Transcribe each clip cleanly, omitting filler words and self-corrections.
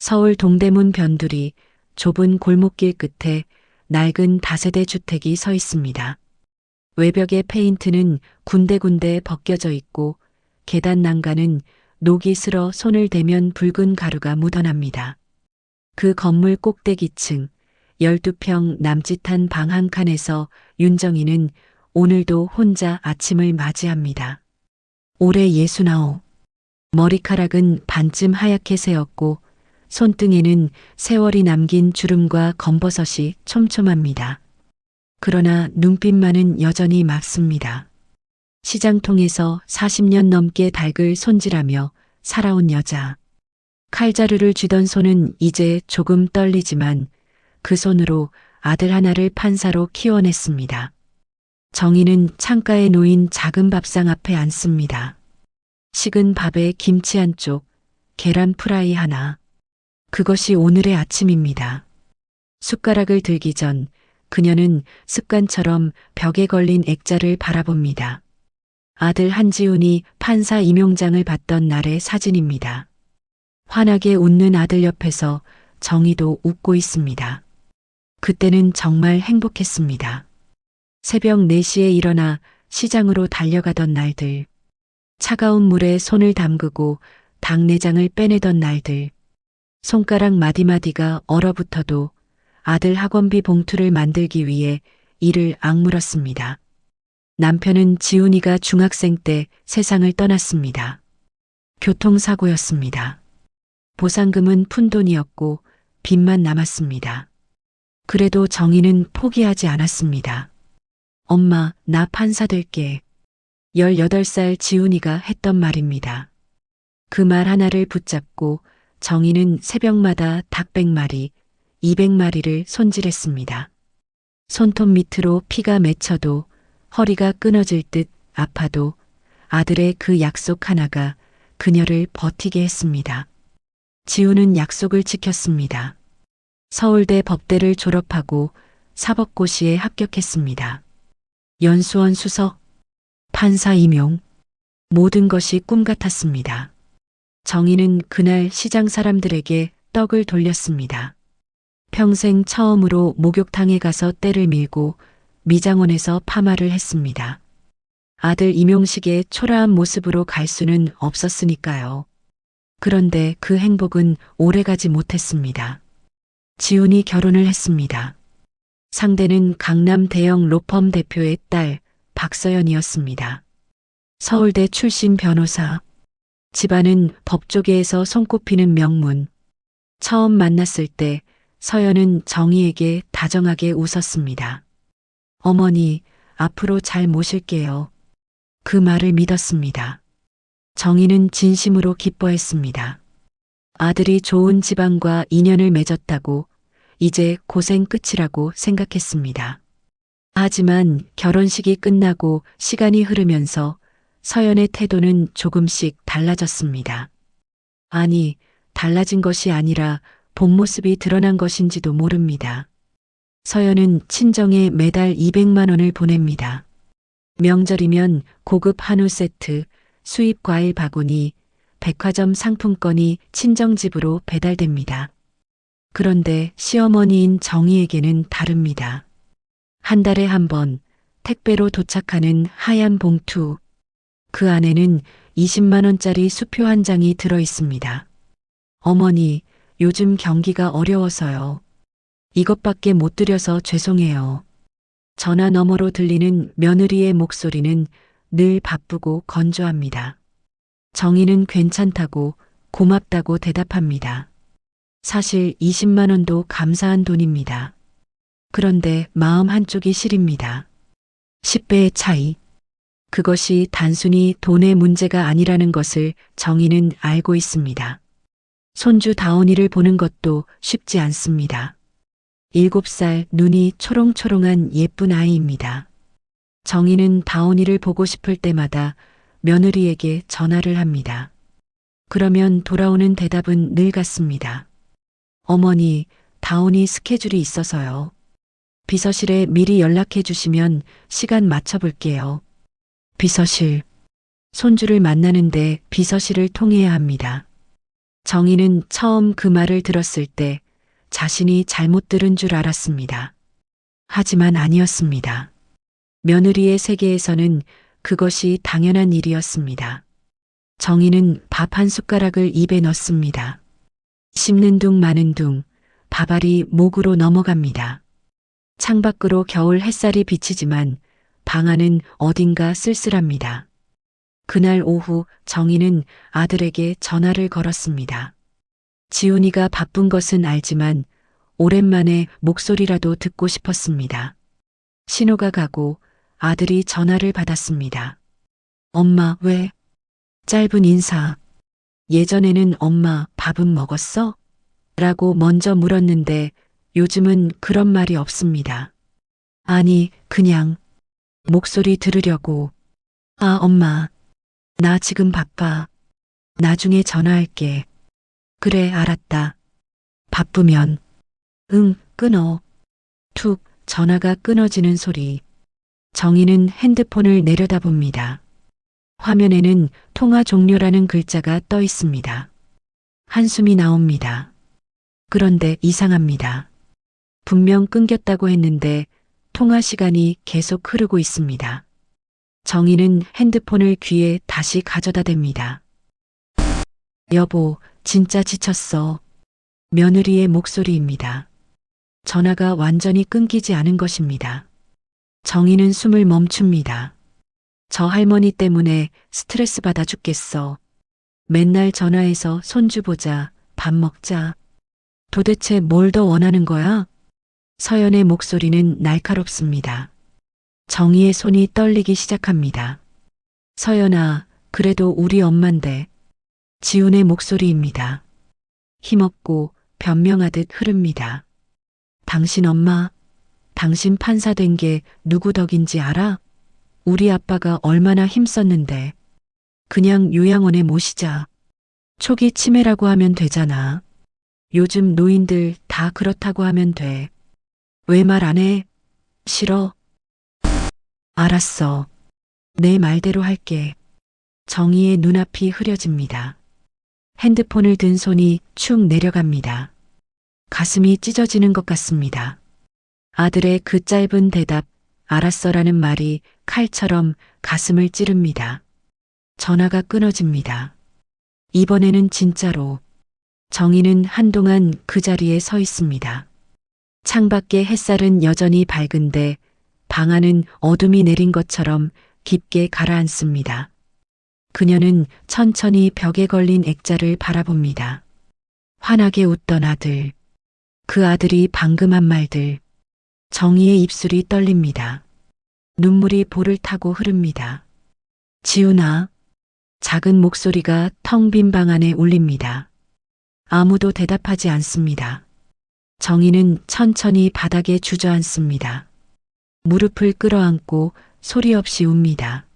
서울 동대문 변두리 좁은 골목길 끝에 낡은 다세대 주택이 서 있습니다. 외벽의 페인트는 군데군데 벗겨져 있고 계단 난간은 녹이 슬어 손을 대면 붉은 가루가 묻어납니다. 그 건물 꼭대기층 12평 남짓한 방 한 칸에서 윤정이는 오늘도 혼자 아침을 맞이합니다. 올해 69. 머리카락은 반쯤 하얗게 새었고 손등에는 세월이 남긴 주름과 검버섯이 촘촘합니다. 그러나 눈빛만은 여전히 맑습니다. 시장통에서 40년 넘게 닭을 손질하며 살아온 여자. 칼자루를 쥐던 손은 이제 조금 떨리지만 그 손으로 아들 하나를 판사로 키워냈습니다. 정희는 창가에 놓인 작은 밥상 앞에 앉습니다. 식은 밥에 김치 한 쪽, 계란 프라이 하나. 그것이 오늘의 아침입니다. 숟가락을 들기 전 그녀는 습관처럼 벽에 걸린 액자를 바라봅니다. 아들 한지훈이 판사 임용장을 받던 날의 사진입니다. 환하게 웃는 아들 옆에서 정희도 웃고 있습니다. 그때는 정말 행복했습니다. 새벽 4시에 일어나 시장으로 달려가던 날들. 차가운 물에 손을 담그고 닭내장을 빼내던 날들. 손가락 마디마디가 얼어붙어도 아들 학원비 봉투를 만들기 위해 이를 악물었습니다. 남편은 지훈이가 중학생 때 세상을 떠났습니다. 교통사고였습니다. 보상금은 푼돈이었고 빚만 남았습니다. 그래도 정희는 포기하지 않았습니다. 엄마, 나 판사 될게. 18살 지훈이가 했던 말입니다. 그 말 하나를 붙잡고 정희는 새벽마다 닭 100마리, 200마리를 손질했습니다. 손톱 밑으로 피가 맺혀도 허리가 끊어질 듯 아파도 아들의 그 약속 하나가 그녀를 버티게 했습니다. 지훈은 약속을 지켰습니다. 서울대 법대를 졸업하고 사법고시에 합격했습니다. 연수원 수석, 판사 임용, 모든 것이 꿈 같았습니다. 정희는 그날 시장 사람들에게 떡을 돌렸습니다. 평생 처음으로 목욕탕에 가서 때를 밀고 미장원에서 파마를 했습니다. 아들 임용식의 초라한 모습으로 갈 수는 없었으니까요. 그런데 그 행복은 오래가지 못했습니다. 지훈이 결혼을 했습니다. 상대는 강남 대형 로펌 대표의 딸 박서연이었습니다. 서울대 출신 변호사. 집안은 법조계에서 손꼽히는 명문. 처음 만났을 때 서연은 정희에게 다정하게 웃었습니다. 어머니, 앞으로 잘 모실게요. 그 말을 믿었습니다. 정희는 진심으로 기뻐했습니다. 아들이 좋은 집안과 인연을 맺었다고 이제 고생 끝이라고 생각했습니다. 하지만 결혼식이 끝나고 시간이 흐르면서 서연의 태도는 조금씩 달라졌습니다. 아니, 달라진 것이 아니라 본 모습이 드러난 것인지도 모릅니다. 서연은 친정에 매달 200만 원을 보냅니다. 명절이면 고급 한우 세트, 수입 과일 바구니, 백화점 상품권이 친정집으로 배달됩니다. 그런데 시어머니인 정희에게는 다릅니다. 한 달에 한 번 택배로 도착하는 하얀 봉투. 그 안에는 20만 원짜리 수표 한 장이 들어 있습니다. 어머니, 요즘 경기가 어려워서요. 이것밖에 못 드려서 죄송해요. 전화 너머로 들리는 며느리의 목소리는 늘 바쁘고 건조합니다. 정희는 괜찮다고 고맙다고 대답합니다. 사실 20만 원도 감사한 돈입니다. 그런데 마음 한쪽이 시립니다. 10배의 차이. 그것이 단순히 돈의 문제가 아니라는 것을 정희는 알고 있습니다. 손주 다온이를 보는 것도 쉽지 않습니다. 7살 눈이 초롱초롱한 예쁜 아이입니다. 정희는 다온이를 보고 싶을 때마다 며느리에게 전화를 합니다. 그러면 돌아오는 대답은 늘 같습니다. 어머니, 다온이 스케줄이 있어서요. 비서실에 미리 연락해 주시면 시간 맞춰볼게요. 비서실. 손주를 만나는데 비서실을 통해야 합니다. 정희는 처음 그 말을 들었을 때 자신이 잘못 들은 줄 알았습니다. 하지만 아니었습니다. 며느리의 세계에서는 그것이 당연한 일이었습니다. 정희는 밥 한 숟가락을 입에 넣습니다. 씹는 둥 마는 둥 밥알이 목으로 넘어갑니다. 창밖으로 겨울 햇살이 비치지만 방 안은 어딘가 쓸쓸합니다. 그날 오후 정희는 아들에게 전화를 걸었습니다. 지훈이가 바쁜 것은 알지만 오랜만에 목소리라도 듣고 싶었습니다. 신호가 가고 아들이 전화를 받았습니다. 엄마, 왜? 짧은 인사. 예전에는 엄마 밥은 먹었어? 라고 먼저 물었는데 요즘은 그런 말이 없습니다. 아니, 그냥 목소리 들으려고. 아, 엄마. 나 지금 바빠. 나중에 전화할게. 그래, 알았다. 바쁘면. 응, 끊어. 툭, 전화가 끊어지는 소리. 정희는 핸드폰을 내려다봅니다. 화면에는 통화 종료라는 글자가 떠 있습니다. 한숨이 나옵니다. 그런데 이상합니다. 분명 끊겼다고 했는데 통화 시간이 계속 흐르고 있습니다. 정희는 핸드폰을 귀에 다시 가져다 댑니다. 여보, 진짜 지쳤어. 며느리의 목소리입니다. 전화가 완전히 끊기지 않은 것입니다. 정희는 숨을 멈춥니다. 저 할머니 때문에 스트레스 받아 죽겠어. 맨날 전화해서 손주 보자, 밥 먹자. 도대체 뭘 더 원하는 거야? 서연의 목소리는 날카롭습니다. 정희의 손이 떨리기 시작합니다. 서연아, 그래도 우리 엄만데. 지훈의 목소리입니다. 힘없고 변명하듯 흐릅니다. 당신 엄마, 당신 판사 된 게 누구 덕인지 알아? 우리 아빠가 얼마나 힘썼는데. 그냥 요양원에 모시자. 초기 치매라고 하면 되잖아. 요즘 노인들 다 그렇다고 하면 돼. 왜 말 안 해? 싫어. 알았어. 내 말대로 할게. 정희의 눈앞이 흐려집니다. 핸드폰을 든 손이 축 내려갑니다. 가슴이 찢어지는 것 같습니다. 아들의 그 짧은 대답, 알았어라는 말이 칼처럼 가슴을 찌릅니다. 전화가 끊어집니다. 이번에는 진짜로. 정희는 한동안 그 자리에 서 있습니다. 창밖의 햇살은 여전히 밝은데 방 안은 어둠이 내린 것처럼 깊게 가라앉습니다. 그녀는 천천히 벽에 걸린 액자를 바라봅니다. 환하게 웃던 아들. 그 아들이 방금 한 말들. 정희의 입술이 떨립니다. 눈물이 볼을 타고 흐릅니다. 지훈아. 작은 목소리가 텅 빈 방 안에 울립니다. 아무도 대답하지 않습니다. 정희는 천천히 바닥에 주저앉습니다. 무릎을 끌어안고 소리 없이 웁니다.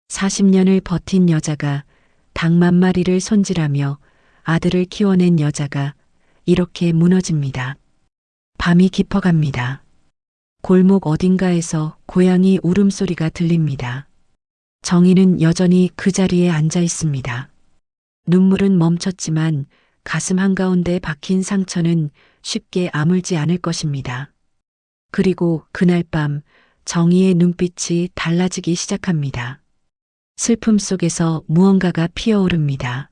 40년을 버틴 여자가 닭 만 마리를 손질하며 아들을 키워낸 여자가 이렇게 무너집니다. 밤이 깊어갑니다. 골목 어딘가에서 고양이 울음소리가 들립니다. 정희는 여전히 그 자리에 앉아 있습니다. 눈물은 멈췄지만 가슴 한가운데 박힌 상처는 쉽게 아물지 않을 것입니다. 그리고 그날 밤 정희의 눈빛이 달라지기 시작합니다. 슬픔 속에서 무언가가 피어오릅니다.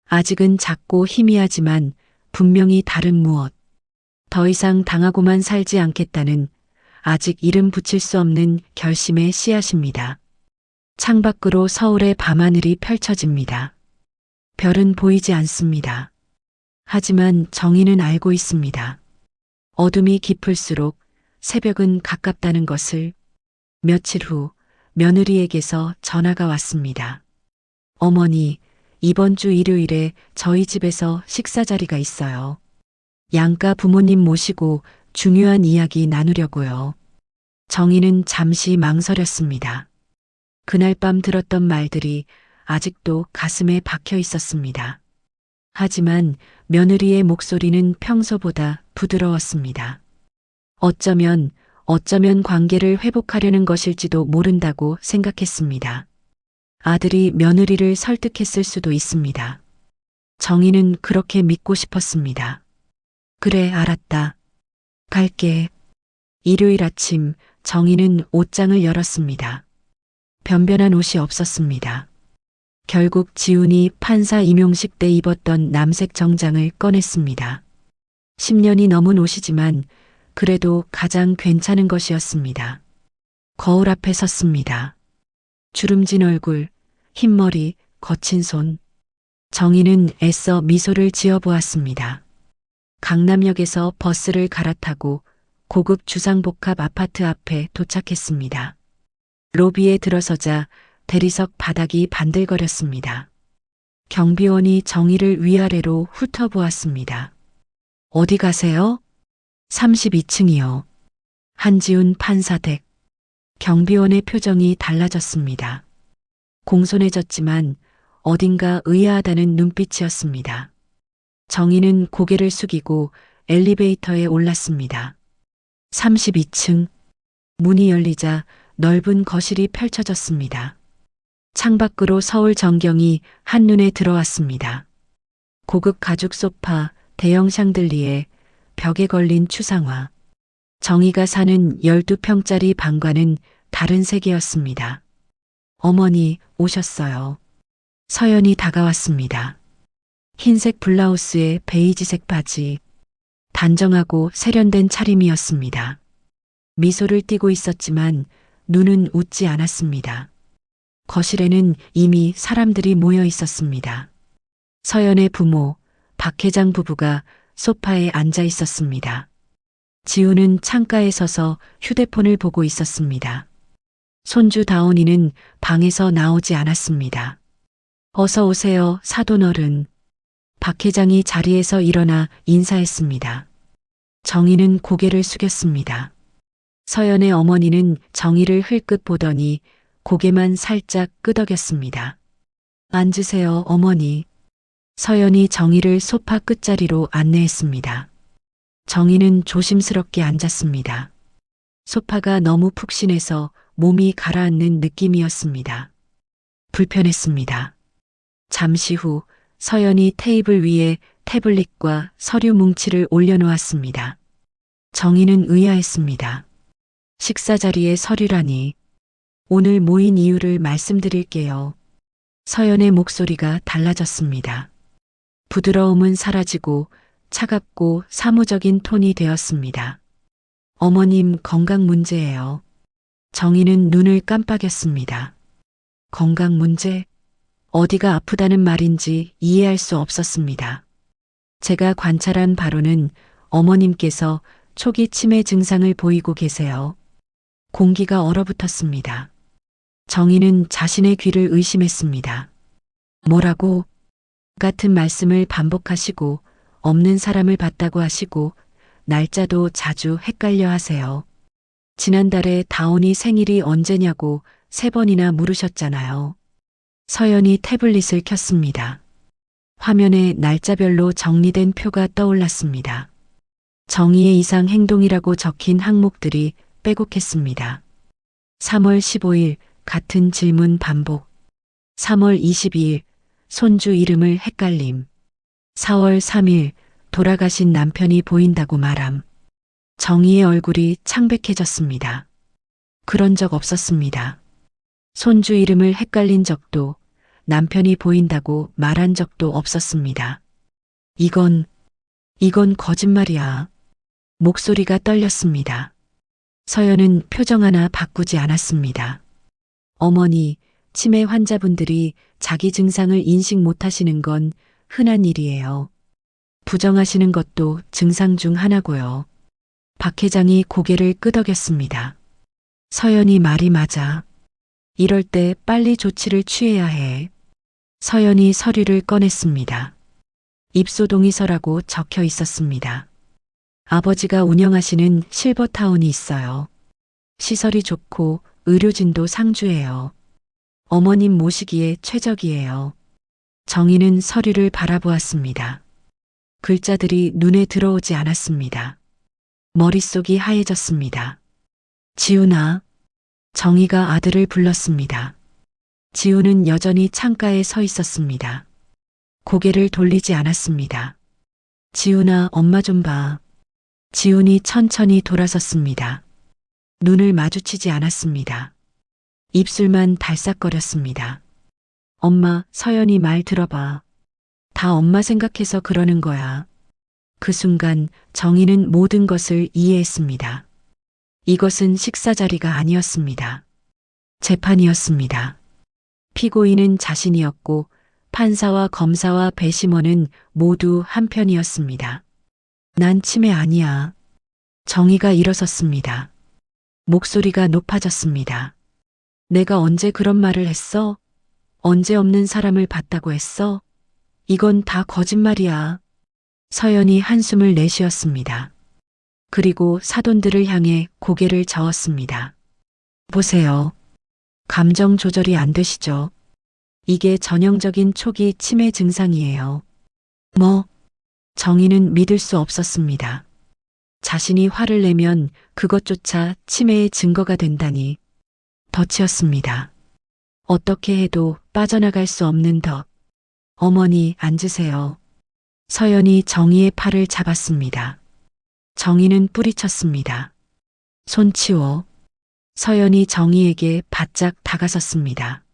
아직은 작고 희미하지만 분명히 다른 무엇. 더 이상 당하고만 살지 않겠다는 아직 이름 붙일 수 없는 결심의 씨앗입니다. 창밖으로 서울의 밤하늘이 펼쳐집니다. 별은 보이지 않습니다. 하지만 정희는 알고 있습니다. 어둠이 깊을수록 새벽은 가깝다는 것을. 며칠 후 며느리에게서 전화가 왔습니다. 어머니, 이번 주 일요일에 저희 집에서 식사 자리가 있어요. 양가 부모님 모시고 중요한 이야기 나누려고요. 정희는 잠시 망설였습니다. 그날 밤 들었던 말들이 아직도 가슴에 박혀 있었습니다. 하지만 며느리의 목소리는 평소보다 부드러웠습니다. 어쩌면 관계를 회복하려는 것일지도 모른다고 생각했습니다. 아들이 며느리를 설득했을 수도 있습니다. 정희는 그렇게 믿고 싶었습니다. 그래, 알았다. 갈게. 일요일 아침 정희는 옷장을 열었습니다. 변변한 옷이 없었습니다. 결국 지훈이 판사 임용식 때 입었던 남색 정장을 꺼냈습니다. 10년이 넘은 옷이지만 그래도 가장 괜찮은 것이었습니다. 거울 앞에 섰습니다. 주름진 얼굴, 흰 머리, 거친 손. 정희는 애써 미소를 지어 보았습니다. 강남역에서 버스를 갈아타고 고급 주상복합 아파트 앞에 도착했습니다. 로비에 들어서자 대리석 바닥이 반들거렸습니다. 경비원이 정희를 위아래로 훑어보았습니다. 어디 가세요? 32층이요. 한지훈 판사 댁. 경비원의 표정이 달라졌습니다. 공손해졌지만 어딘가 의아하다는 눈빛이었습니다. 정희는 고개를 숙이고 엘리베이터에 올랐습니다. 32층. 문이 열리자 넓은 거실이 펼쳐졌습니다. 창밖으로 서울 전경이 한눈에 들어왔습니다. 고급 가죽 소파, 대형 샹들리에, 벽에 걸린 추상화. 정희가 사는 12평짜리 방과는 다른 세계였습니다. 어머니 오셨어요. 서연이 다가왔습니다. 흰색 블라우스에 베이지색 바지. 단정하고 세련된 차림이었습니다. 미소를 띠고 있었지만 눈은 웃지 않았습니다. 거실에는 이미 사람들이 모여 있었습니다. 서연의 부모, 박 회장 부부가 소파에 앉아 있었습니다. 지우는 창가에 서서 휴대폰을 보고 있었습니다. 손주 다온이는 방에서 나오지 않았습니다. 어서 오세요, 사돈어른. 박 회장이 자리에서 일어나 인사했습니다. 정희는 고개를 숙였습니다. 서연의 어머니는 정희를 흘끗 보더니 고개만 살짝 끄덕였습니다. 앉으세요, 어머니. 서연이 정희를 소파 끝자리로 안내했습니다. 정희는 조심스럽게 앉았습니다. 소파가 너무 푹신해서 몸이 가라앉는 느낌이었습니다. 불편했습니다. 잠시 후 서연이 테이블 위에 태블릿과 서류 뭉치를 올려놓았습니다. 정희는 의아했습니다. 식사 자리에 서류라니. 오늘 모인 이유를 말씀드릴게요. 서연의 목소리가 달라졌습니다. 부드러움은 사라지고 차갑고 사무적인 톤이 되었습니다. 어머님 건강 문제예요. 정희는 눈을 깜빡였습니다. 건강 문제? 어디가 아프다는 말인지 이해할 수 없었습니다. 제가 관찰한 바로는 어머님께서 초기 치매 증상을 보이고 계세요. 공기가 얼어붙었습니다. 정희는 자신의 귀를 의심했습니다. 뭐라고? 같은 말씀을 반복하시고 없는 사람을 봤다고 하시고 날짜도 자주 헷갈려 하세요. 지난달에 다온이 생일이 언제냐고 3번이나 물으셨잖아요. 서연이 태블릿을 켰습니다. 화면에 날짜별로 정리된 표가 떠올랐습니다. 정의의 이상 행동이라고 적힌 항목들이 빼곡했습니다. 3월 15일 같은 질문 반복. 3월 22일 손주 이름을 헷갈림. 4월 3일 돌아가신 남편이 보인다고 말함. 정희의 얼굴이 창백해졌습니다. 그런 적 없었습니다. 손주 이름을 헷갈린 적도 남편이 보인다고 말한 적도 없었습니다. 이건 거짓말이야. 목소리가 떨렸습니다. 서연은 표정 하나 바꾸지 않았습니다. 어머니, 치매 환자분들이 자기 증상을 인식 못하시는 건 흔한 일이에요. 부정하시는 것도 증상 중 하나고요. 박 회장이 고개를 끄덕였습니다. 서연이 말이 맞아. 이럴 때 빨리 조치를 취해야 해. 서연이 서류를 꺼냈습니다. 입소 동의서라고 적혀 있었습니다. 아버지가 운영하시는 실버타운이 있어요. 시설이 좋고 의료진도 상주해요. 어머님 모시기에 최적이에요. 정희는 서류를 바라보았습니다. 글자들이 눈에 들어오지 않았습니다. 머릿속이 하얘졌습니다. 지훈아. 정희가 아들을 불렀습니다. 지훈은 여전히 창가에 서 있었습니다. 고개를 돌리지 않았습니다. 지훈아, 엄마 좀 봐. 지훈이 천천히 돌아섰습니다. 눈을 마주치지 않았습니다. 입술만 달싹거렸습니다. 엄마, 서연이 말 들어봐. 다 엄마 생각해서 그러는 거야. 그 순간 정희는 모든 것을 이해했습니다. 이것은 식사 자리가 아니었습니다. 재판이었습니다. 피고인은 자신이었고 판사와 검사와 배심원은 모두 한편이었습니다. 난 치매 아니야. 정희가 일어섰습니다. 목소리가 높아졌습니다. 내가 언제 그런 말을 했어? 언제 없는 사람을 봤다고 했어? 이건 다 거짓말이야. 서연이 한숨을 내쉬었습니다. 그리고 사돈들을 향해 고개를 저었습니다. 보세요. 감정 조절이 안 되시죠? 이게 전형적인 초기 치매 증상이에요. 뭐? 정희는 믿을 수 없었습니다. 자신이 화를 내면 그것조차 치매의 증거가 된다니. 덫이었습니다. 어떻게 해도 빠져나갈 수 없는 덫. 어머니, 앉으세요. 서연이 정희의 팔을 잡았습니다. 정희는 뿌리쳤습니다. 손 치워. 서연이 정희에게 바짝 다가섰습니다.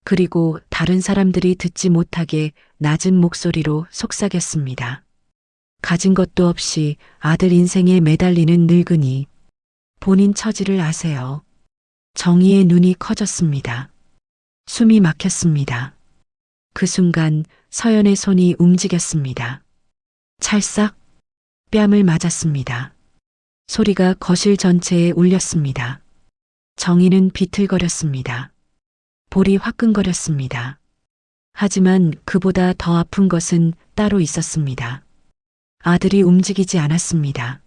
그리고 다른 사람들이 듣지 못하게 낮은 목소리로 속삭였습니다. 가진 것도 없이 아들 인생에 매달리는 늙은이. 본인 처지를 아세요. 정희의 눈이 커졌습니다. 숨이 막혔습니다. 그 순간 서연의 손이 움직였습니다. 찰싹 뺨을 맞았습니다. 소리가 거실 전체에 울렸습니다. 정희는 비틀거렸습니다. 볼이 화끈거렸습니다. 하지만 그보다 더 아픈 것은 따로 있었습니다. 아들이 움직이지 않았습니다.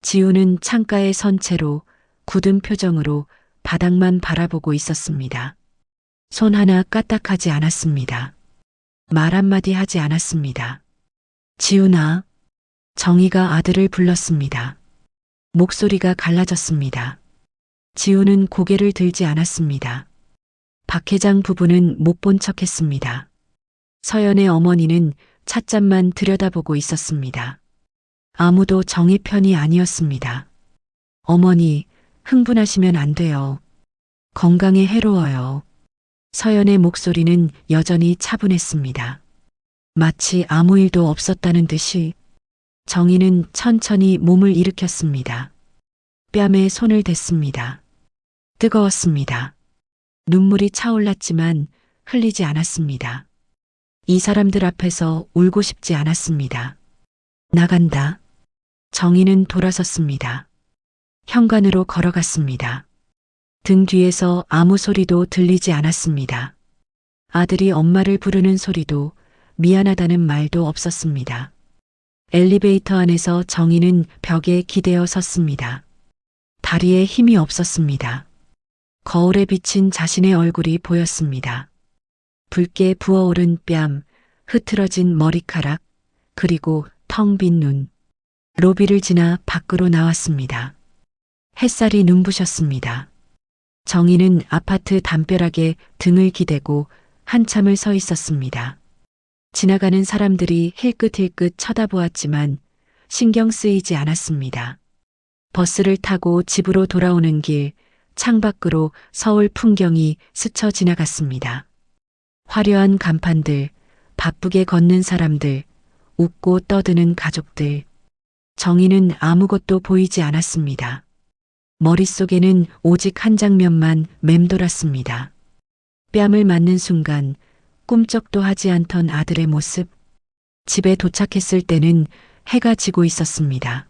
지우는 창가에 선 채로 굳은 표정으로 바닥만 바라보고 있었습니다. 손 하나 까딱하지 않았습니다. 말 한마디 하지 않았습니다. 지훈아. 정희가 아들을 불렀습니다. 목소리가 갈라졌습니다. 지훈은 고개를 들지 않았습니다. 박 회장 부부는 못 본 척했습니다. 서연의 어머니는 찻잔만 들여다보고 있었습니다. 아무도 정희 편이 아니었습니다. 어머니, 흥분하시면 안 돼요. 건강에 해로워요. 서연의 목소리는 여전히 차분했습니다. 마치 아무 일도 없었다는 듯이. 정희는 천천히 몸을 일으켰습니다. 뺨에 손을 댔습니다. 뜨거웠습니다. 눈물이 차올랐지만 흘리지 않았습니다. 이 사람들 앞에서 울고 싶지 않았습니다. 나간다. 정희는 돌아섰습니다. 현관으로 걸어갔습니다. 등 뒤에서 아무 소리도 들리지 않았습니다. 아들이 엄마를 부르는 소리도 미안하다는 말도 없었습니다. 엘리베이터 안에서 정희는 벽에 기대어 섰습니다. 다리에 힘이 없었습니다. 거울에 비친 자신의 얼굴이 보였습니다. 붉게 부어오른 뺨, 흐트러진 머리카락, 그리고 텅 빈 눈. 로비를 지나 밖으로 나왔습니다. 햇살이 눈부셨습니다. 정희는 아파트 담벼락에 등을 기대고 한참을 서 있었습니다. 지나가는 사람들이 힐끗힐끗 쳐다보았지만 신경 쓰이지 않았습니다. 버스를 타고 집으로 돌아오는 길, 창밖으로 서울 풍경이 스쳐 지나갔습니다. 화려한 간판들, 바쁘게 걷는 사람들, 웃고 떠드는 가족들. 정희는 아무것도 보이지 않았습니다. 머릿속에는 오직 한 장면만 맴돌았습니다. 뺨을 맞는 순간 꿈쩍도 하지 않던 아들의 모습. 집에 도착했을 때는 해가 지고 있었습니다.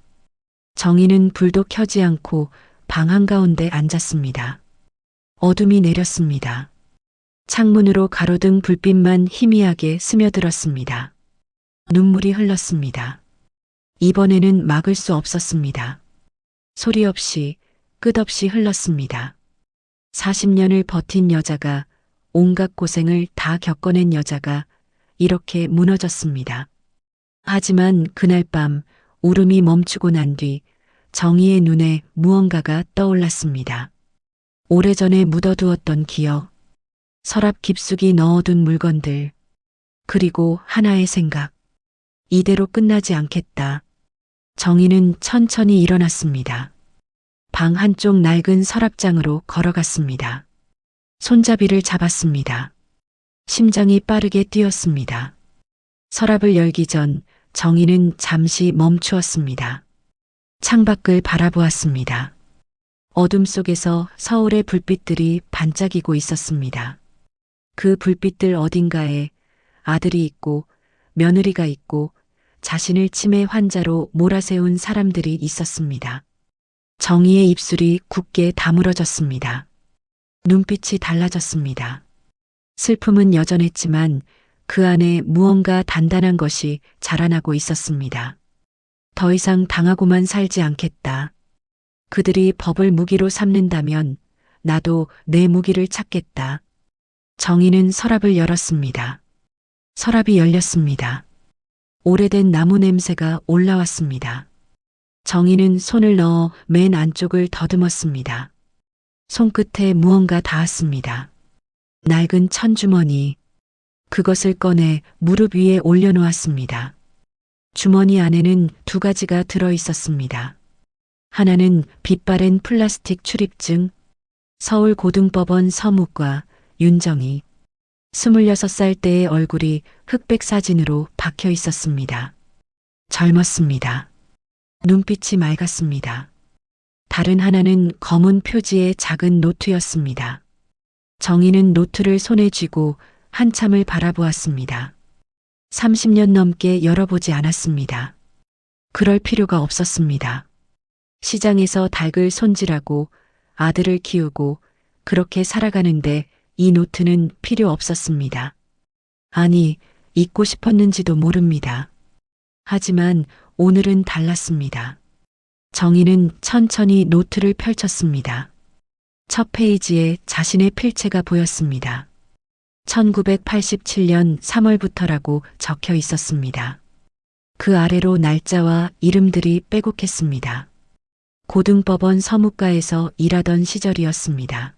정희는 불도 켜지 않고 방 한가운데 앉았습니다. 어둠이 내렸습니다. 창문으로 가로등 불빛만 희미하게 스며들었습니다. 눈물이 흘렀습니다. 이번에는 막을 수 없었습니다. 소리 없이 끝없이 흘렀습니다. 40년을 버틴 여자가, 온갖 고생을 다 겪어낸 여자가 이렇게 무너졌습니다. 하지만 그날 밤 울음이 멈추고 난 뒤 정희의 눈에 무언가가 떠올랐습니다. 오래전에 묻어두었던 기억, 서랍 깊숙이 넣어둔 물건들, 그리고 하나의 생각. 이대로 끝나지 않겠다. 정희는 천천히 일어났습니다. 방 한쪽 낡은 서랍장으로 걸어갔습니다. 손잡이를 잡았습니다. 심장이 빠르게 뛰었습니다. 서랍을 열기 전 정희는 잠시 멈추었습니다. 창밖을 바라보았습니다. 어둠 속에서 서울의 불빛들이 반짝이고 있었습니다. 그 불빛들 어딘가에 아들이 있고 며느리가 있고 자신을 치매 환자로 몰아세운 사람들이 있었습니다. 정희의 입술이 굳게 다물어졌습니다. 눈빛이 달라졌습니다. 슬픔은 여전했지만 그 안에 무언가 단단한 것이 자라나고 있었습니다. 더 이상 당하고만 살지 않겠다. 그들이 법을 무기로 삼는다면 나도 내 무기를 찾겠다. 정희는 서랍을 열었습니다. 서랍이 열렸습니다. 오래된 나무 냄새가 올라왔습니다. 정희는 손을 넣어 맨 안쪽을 더듬었습니다. 손끝에 무언가 닿았습니다. 낡은 천주머니. 그것을 꺼내 무릎 위에 올려놓았습니다. 주머니 안에는 두 가지가 들어 있었습니다. 하나는 빛바랜 플라스틱 출입증, 서울고등법원 서무과 윤정희. 26살 때의 얼굴이 흑백 사진으로 박혀 있었습니다. 젊었습니다. 눈빛이 맑았습니다. 다른 하나는 검은 표지의 작은 노트였습니다. 정희는 노트를 손에 쥐고 한참을 바라보았습니다. 30년 넘게 열어보지 않았습니다. 그럴 필요가 없었습니다. 시장에서 닭을 손질하고 아들을 키우고 그렇게 살아가는데 이 노트는 필요 없었습니다. 아니, 잊고 싶었는지도 모릅니다. 하지만 오늘은 달랐습니다. 정희는 천천히 노트를 펼쳤습니다. 첫 페이지에 자신의 필체가 보였습니다. 1987년 3월부터라고 적혀 있었습니다. 그 아래로 날짜와 이름들이 빼곡했습니다. 고등법원 서무과에서 일하던 시절이었습니다.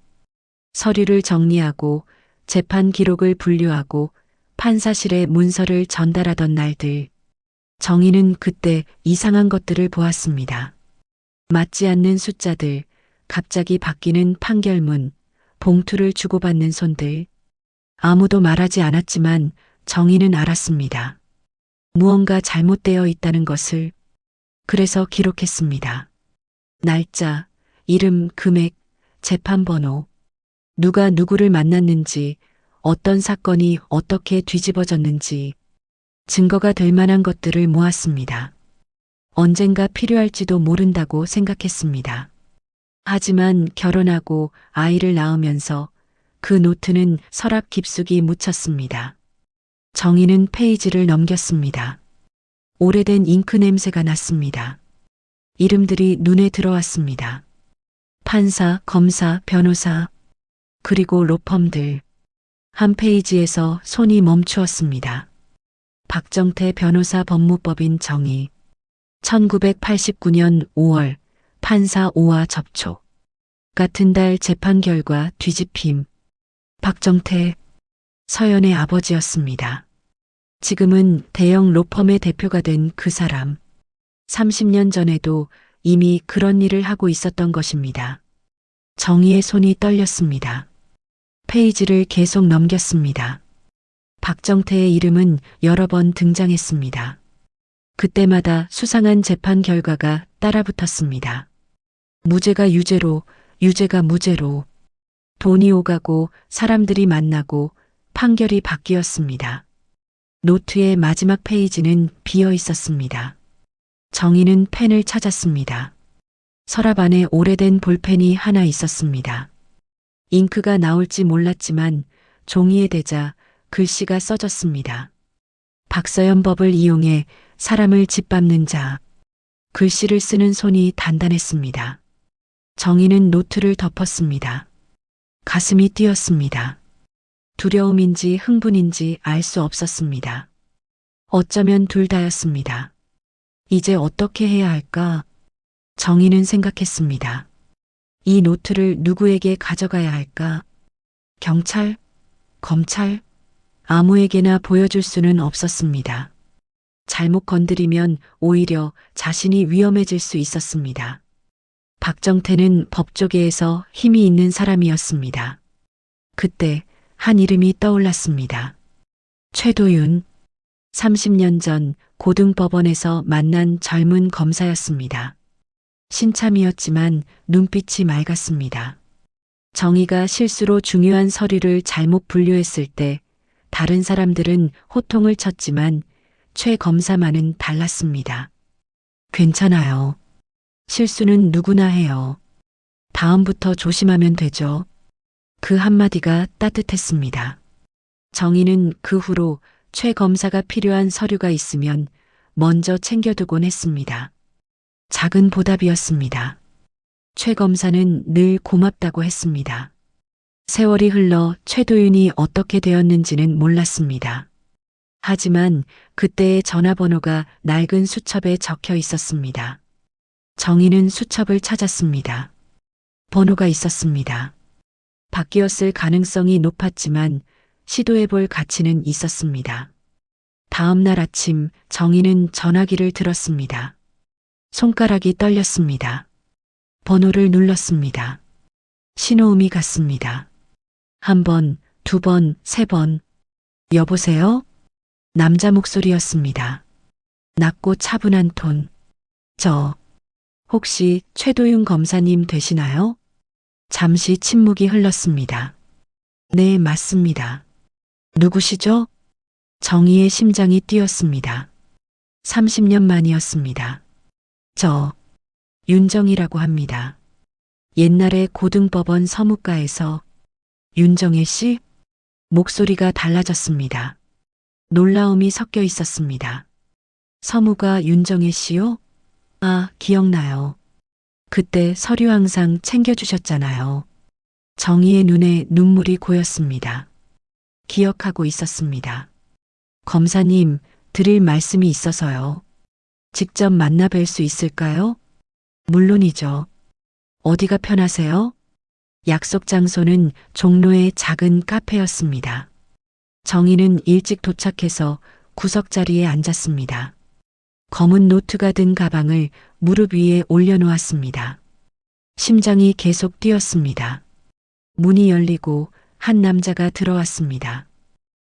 서류를 정리하고 재판 기록을 분류하고 판사실에 문서를 전달하던 날들. 정희는 그때 이상한 것들을 보았습니다. 맞지 않는 숫자들, 갑자기 바뀌는 판결문, 봉투를 주고받는 손들. 아무도 말하지 않았지만 정희는 알았습니다. 무언가 잘못되어 있다는 것을. 그래서 기록했습니다. 날짜, 이름, 금액, 재판번호. 누가 누구를 만났는지, 어떤 사건이 어떻게 뒤집어졌는지. 증거가 될 만한 것들을 모았습니다. 언젠가 필요할지도 모른다고 생각했습니다. 하지만 결혼하고 아이를 낳으면서 그 노트는 서랍 깊숙이 묻혔습니다. 정희는 페이지를 넘겼습니다. 오래된 잉크 냄새가 났습니다. 이름들이 눈에 들어왔습니다. 판사, 검사, 변호사, 그리고 로펌들. 한 페이지에서 손이 멈추었습니다. 박정태 변호사 법무법인 정희. 1989년 5월 판사 5와 접촉. 같은 달 재판 결과 뒤집힘. 박정태, 서연의 아버지였습니다. 지금은 대형 로펌의 대표가 된 그 사람. 30년 전에도 이미 그런 일을 하고 있었던 것입니다. 정희의 손이 떨렸습니다. 페이지를 계속 넘겼습니다. 박정태의 이름은 여러 번 등장했습니다. 그때마다 수상한 재판 결과가 따라붙었습니다. 무죄가 유죄로, 유죄가 무죄로. 돈이 오가고 사람들이 만나고 판결이 바뀌었습니다. 노트의 마지막 페이지는 비어 있었습니다. 정희는 펜을 찾았습니다. 서랍 안에 오래된 볼펜이 하나 있었습니다. 잉크가 나올지 몰랐지만 종이에 대자 글씨가 써졌습니다. 박서연 법을 이용해 사람을 짓밟는 자. 글씨를 쓰는 손이 단단했습니다. 정희는 노트를 덮었습니다. 가슴이 뛰었습니다. 두려움인지 흥분인지 알 수 없었습니다. 어쩌면 둘 다였습니다. 이제 어떻게 해야 할까? 정희는 생각했습니다. 이 노트를 누구에게 가져가야 할까? 경찰? 검찰? 아무에게나 보여줄 수는 없었습니다. 잘못 건드리면 오히려 자신이 위험해질 수 있었습니다. 박정태는 법조계에서 힘이 있는 사람이었습니다. 그때 한 이름이 떠올랐습니다. 최도윤. 30년 전 고등법원에서 만난 젊은 검사였습니다. 신참이었지만 눈빛이 맑았습니다. 정의가 실수로 중요한 서류를 잘못 분류했을 때 다른 사람들은 호통을 쳤지만 최 검사만은 달랐습니다. 괜찮아요. 실수는 누구나 해요. 다음부터 조심하면 되죠. 그 한마디가 따뜻했습니다. 정의는 그 후로 최 검사가 필요한 서류가 있으면 먼저 챙겨두곤 했습니다. 작은 보답이었습니다. 최 검사는 늘 고맙다고 했습니다. 세월이 흘러 최도윤이 어떻게 되었는지는 몰랐습니다. 하지만 그때의 전화번호가 낡은 수첩에 적혀 있었습니다. 정의는 수첩을 찾았습니다. 번호가 있었습니다. 바뀌었을 가능성이 높았지만 시도해볼 가치는 있었습니다. 다음 날 아침 정의는 전화기를 들었습니다. 손가락이 떨렸습니다. 번호를 눌렀습니다. 신호음이 갔습니다. 한 번, 두 번, 세 번. 여보세요? 남자 목소리였습니다. 낮고 차분한 톤. 혹시 최도윤 검사님 되시나요? 잠시 침묵이 흘렀습니다. 네, 맞습니다. 누구시죠? 정의의 심장이 뛰었습니다. 30년 만이었습니다. 윤정이라고 합니다. 옛날에 고등법원 서무과에서. 윤정혜 씨? 목소리가 달라졌습니다. 놀라움이 섞여 있었습니다. 서무가 윤정혜 씨요? 아, 기억나요. 그때 서류 항상 챙겨주셨잖아요. 정의의 눈에 눈물이 고였습니다. 기억하고 있었습니다. 검사님, 드릴 말씀이 있어서요. 직접 만나 뵐 수 있을까요? 물론이죠. 어디가 편하세요? 약속 장소는 종로의 작은 카페였습니다. 정의는 일찍 도착해서 구석자리에 앉았습니다. 검은 노트가 든 가방을 무릎 위에 올려놓았습니다. 심장이 계속 뛰었습니다. 문이 열리고 한 남자가 들어왔습니다.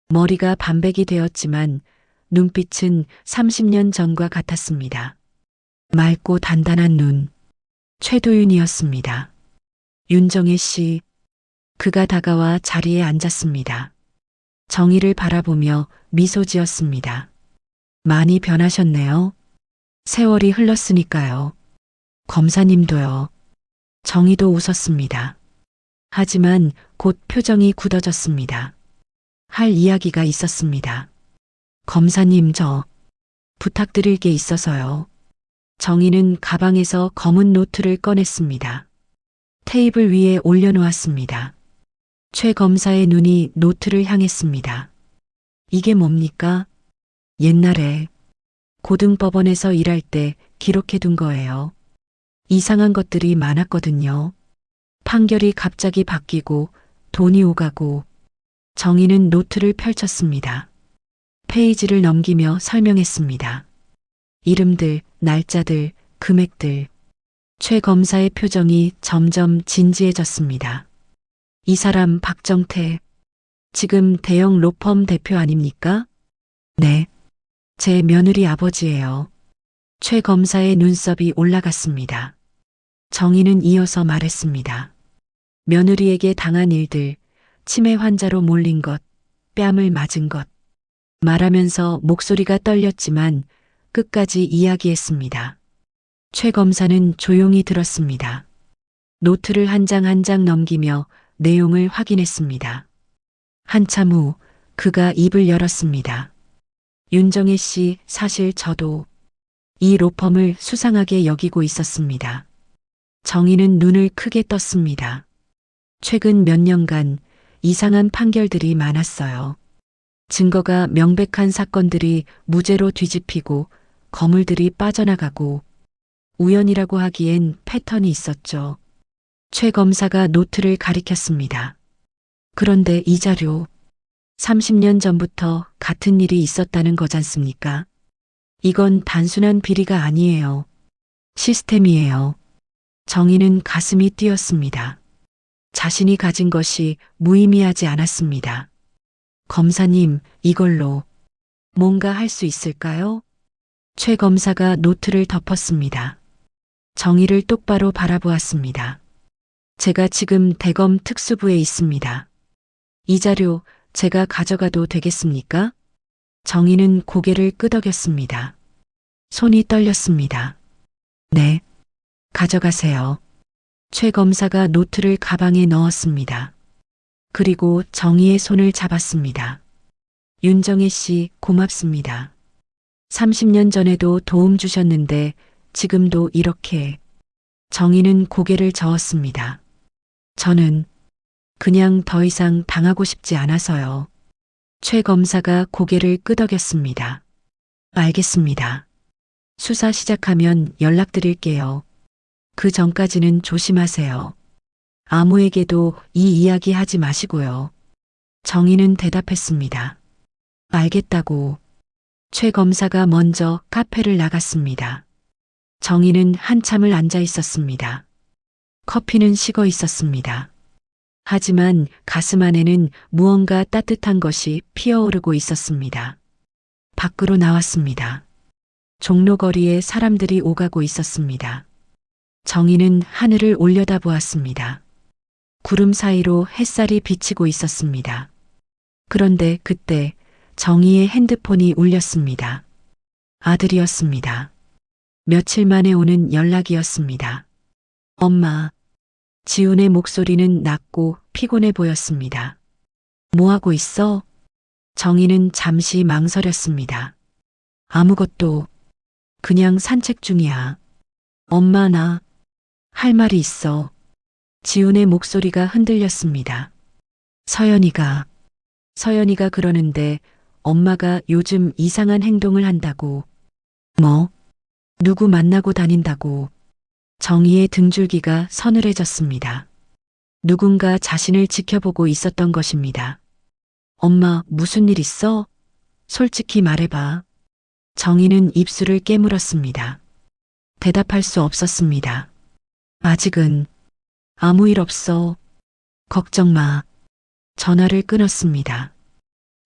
머리가 반백이 되었지만 눈빛은 30년 전과 같았습니다. 맑고 단단한 눈. 최도윤이었습니다. 윤정혜 씨. 그가 다가와 자리에 앉았습니다. 정의를 바라보며 미소 지었습니다. 많이 변하셨네요. 세월이 흘렀으니까요. 검사님도요. 정의도 웃었습니다. 하지만 곧 표정이 굳어졌습니다. 할 이야기가 있었습니다. 검사님, 부탁드릴 게 있어서요. 정의는 가방에서 검은 노트를 꺼냈습니다. 테이블 위에 올려놓았습니다. 최 검사의 눈이 노트를 향했습니다. 이게 뭡니까? 옛날에 고등법원에서 일할 때 기록해둔 거예요. 이상한 것들이 많았거든요. 판결이 갑자기 바뀌고 돈이 오가고. 정의는 노트를 펼쳤습니다. 페이지를 넘기며 설명했습니다. 이름들, 날짜들, 금액들. 최 검사의 표정이 점점 진지해졌습니다. 이 사람 박정태. 지금 대형 로펌 대표 아닙니까? 네. 제 며느리 아버지예요. 최 검사의 눈썹이 올라갔습니다. 정의는 이어서 말했습니다. 며느리에게 당한 일들, 치매 환자로 몰린 것, 뺨을 맞은 것. 말하면서 목소리가 떨렸지만 끝까지 이야기했습니다. 최 검사는 조용히 들었습니다. 노트를 한 장 한 장 넘기며 내용을 확인했습니다. 한참 후 그가 입을 열었습니다. 윤정혜 씨, 사실 저도 이 로펌을 수상하게 여기고 있었습니다. 정의는 눈을 크게 떴습니다. 최근 몇 년간 이상한 판결들이 많았어요. 증거가 명백한 사건들이 무죄로 뒤집히고 거물들이 빠져나가고. 우연이라고 하기엔 패턴이 있었죠. 최 검사가 노트를 가리켰습니다. 그런데 이 자료, 30년 전부터 같은 일이 있었다는 거잖습니까? 이건 단순한 비리가 아니에요. 시스템이에요. 정희는 가슴이 뛰었습니다. 자신이 가진 것이 무의미하지 않았습니다. 검사님, 이걸로 뭔가 할 수 있을까요? 최 검사가 노트를 덮었습니다. 정희를 똑바로 바라보았습니다. 제가 지금 대검 특수부에 있습니다. 이 자료 제가 가져가도 되겠습니까? 정희는 고개를 끄덕였습니다. 손이 떨렸습니다. 네, 가져가세요. 최 검사가 노트를 가방에 넣었습니다. 그리고 정희의 손을 잡았습니다. 윤정혜 씨, 고맙습니다. 30년 전에도 도움 주셨는데 지금도 이렇게. 정희는 고개를 저었습니다. 저는 그냥 더 이상 당하고 싶지 않아서요. 최 검사가 고개를 끄덕였습니다. 알겠습니다. 수사 시작하면 연락드릴게요. 그 전까지는 조심하세요. 아무에게도 이 이야기 하지 마시고요. 정희는 대답했습니다. 알겠다고. 최 검사가 먼저 카페를 나갔습니다. 정희는 한참을 앉아 있었습니다. 커피는 식어 있었습니다. 하지만 가슴 안에는 무언가 따뜻한 것이 피어오르고 있었습니다. 밖으로 나왔습니다. 종로거리에 사람들이 오가고 있었습니다. 정희는 하늘을 올려다보았습니다. 구름 사이로 햇살이 비치고 있었습니다. 그런데 그때 정희의 핸드폰이 울렸습니다. 아들이었습니다. 며칠 만에 오는 연락이었습니다. 엄마. 지훈의 목소리는 낮고 피곤해 보였습니다. 뭐 하고 있어? 정희는 잠시 망설였습니다. 아무것도. 그냥 산책 중이야. 엄마, 나 할 말이 있어. 지훈의 목소리가 흔들렸습니다. 서연이가 그러는데 엄마가 요즘 이상한 행동을 한다고. 뭐? 누구 만나고 다닌다고. 정희의 등줄기가 서늘해졌습니다. 누군가 자신을 지켜보고 있었던 것입니다. 엄마, 무슨 일 있어? 솔직히 말해봐. 정희는 입술을 깨물었습니다. 대답할 수 없었습니다. 아직은 아무 일 없어. 걱정 마. 전화를 끊었습니다.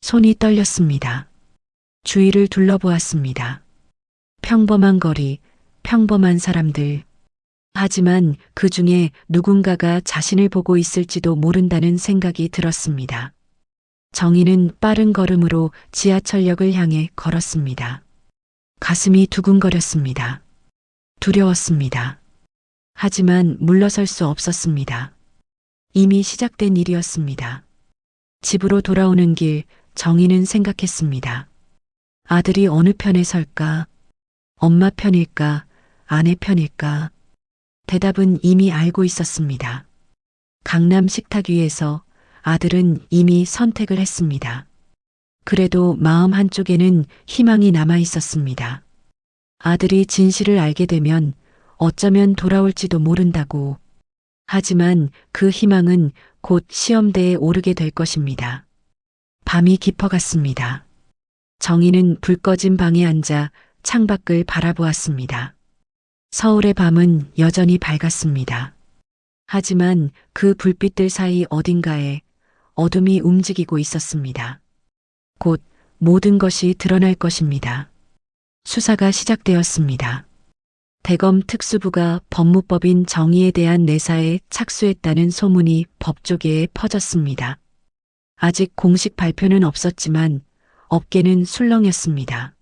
손이 떨렸습니다. 주위를 둘러보았습니다. 평범한 거리, 평범한 사람들. 하지만 그 중에 누군가가 자신을 보고 있을지도 모른다는 생각이 들었습니다. 정희는 빠른 걸음으로 지하철역을 향해 걸었습니다. 가슴이 두근거렸습니다. 두려웠습니다. 하지만 물러설 수 없었습니다. 이미 시작된 일이었습니다. 집으로 돌아오는 길 정희는 생각했습니다. 아들이 어느 편에 설까? 엄마 편일까? 아내 편일까? 대답은 이미 알고 있었습니다. 강남 식탁 위에서 아들은 이미 선택을 했습니다. 그래도 마음 한쪽에는 희망이 남아 있었습니다. 아들이 진실을 알게 되면 어쩌면 돌아올지도 모른다고. 하지만 그 희망은 곧 시험대에 오르게 될 것입니다. 밤이 깊어갔습니다. 정희는 불 꺼진 방에 앉아 창밖을 바라보았습니다. 서울의 밤은 여전히 밝았습니다. 하지만 그 불빛들 사이 어딘가에 어둠이 움직이고 있었습니다. 곧 모든 것이 드러날 것입니다. 수사가 시작되었습니다. 대검 특수부가 법무법인 정희에 대한 내사에 착수했다는 소문이 법조계에 퍼졌습니다. 아직 공식 발표는 없었지만 업계는 술렁였습니다.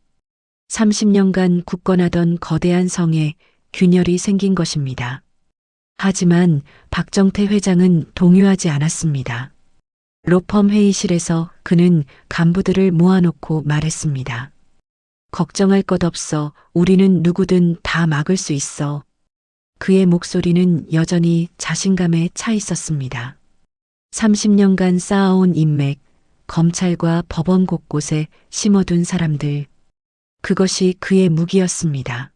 30년간 굳건하던 거대한 성에 균열이 생긴 것입니다. 하지만 박정태 회장은 동요하지 않았습니다. 로펌 회의실에서 그는 간부들을 모아놓고 말했습니다. 걱정할 것 없어. 우리는 누구든 다 막을 수 있어. 그의 목소리는 여전히 자신감에 차 있었습니다. 30년간 쌓아온 인맥, 검찰과 법원 곳곳에 심어둔 사람들. 그것이 그의 무기였습니다.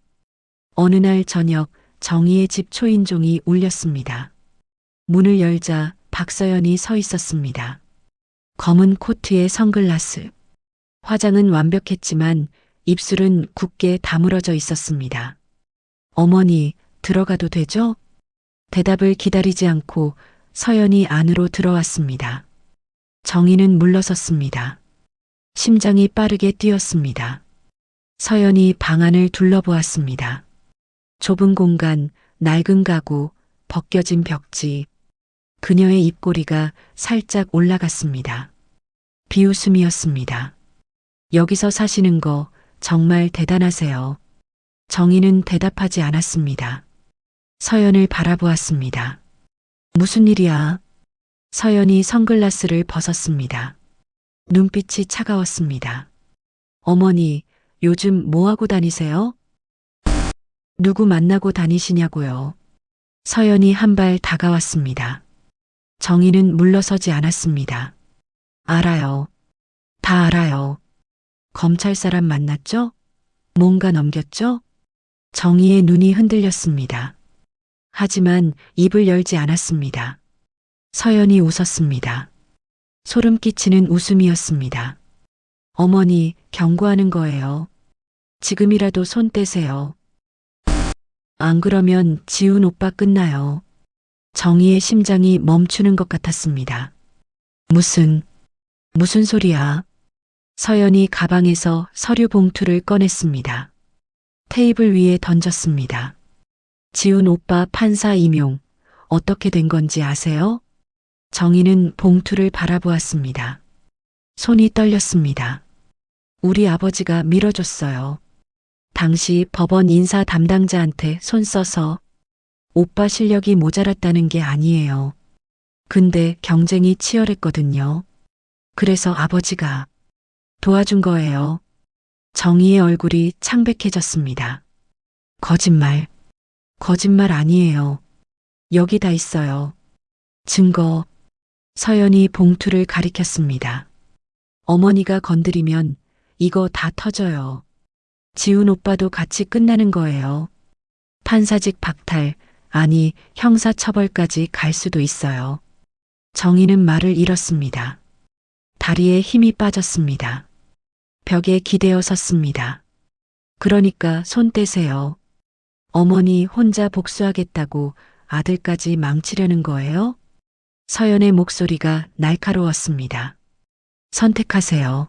어느 날 저녁 정희의 집 초인종이 울렸습니다. 문을 열자 박서연이 서 있었습니다. 검은 코트에 선글라스. 화장은 완벽했지만 입술은 굳게 다물어져 있었습니다. 어머니, 들어가도 되죠? 대답을 기다리지 않고 서연이 안으로 들어왔습니다. 정희는 물러섰습니다. 심장이 빠르게 뛰었습니다. 서연이 방 안을 둘러보았습니다. 좁은 공간, 낡은 가구, 벗겨진 벽지. 그녀의 입꼬리가 살짝 올라갔습니다. 비웃음이었습니다. 여기서 사시는 거 정말 대단하세요. 정희는 대답하지 않았습니다. 서연을 바라보았습니다. 무슨 일이야? 서연이 선글라스를 벗었습니다. 눈빛이 차가웠습니다. 어머니, 요즘 뭐하고 다니세요? 누구 만나고 다니시냐고요? 서연이 한 발 다가왔습니다. 정희는 물러서지 않았습니다. 알아요. 다 알아요. 검찰 사람 만났죠? 뭔가 넘겼죠? 정희의 눈이 흔들렸습니다. 하지만 입을 열지 않았습니다. 서연이 웃었습니다. 소름 끼치는 웃음이었습니다. 어머니, 경고하는 거예요. 지금이라도 손 떼세요. 안 그러면 지훈 오빠 끝나요. 정희의 심장이 멈추는 것 같았습니다. 무슨 소리야? 서연이 가방에서 서류 봉투를 꺼냈습니다. 테이블 위에 던졌습니다. 지훈 오빠 판사 임용, 어떻게 된 건지 아세요? 정희는 봉투를 바라보았습니다. 손이 떨렸습니다. 우리 아버지가 밀어줬어요. 당시 법원 인사 담당자한테 손 써서 오빠 실력이 모자랐다는 게 아니에요. 근데 경쟁이 치열했거든요. 그래서 아버지가 도와준 거예요. 정희의 얼굴이 창백해졌습니다. 거짓말 아니에요. 여기 다 있어요. 증거. 서연이 봉투를 가리켰습니다. 어머니가 건드리면 이거 다 터져요. 지훈 오빠도 같이 끝나는 거예요. 판사직 박탈, 아니 형사처벌까지 갈 수도 있어요. 정희는 말을 잃었습니다. 다리에 힘이 빠졌습니다. 벽에 기대어 섰습니다. 그러니까 손 떼세요. 어머니 혼자 복수하겠다고 아들까지 망치려는 거예요? 서연의 목소리가 날카로웠습니다. 선택하세요.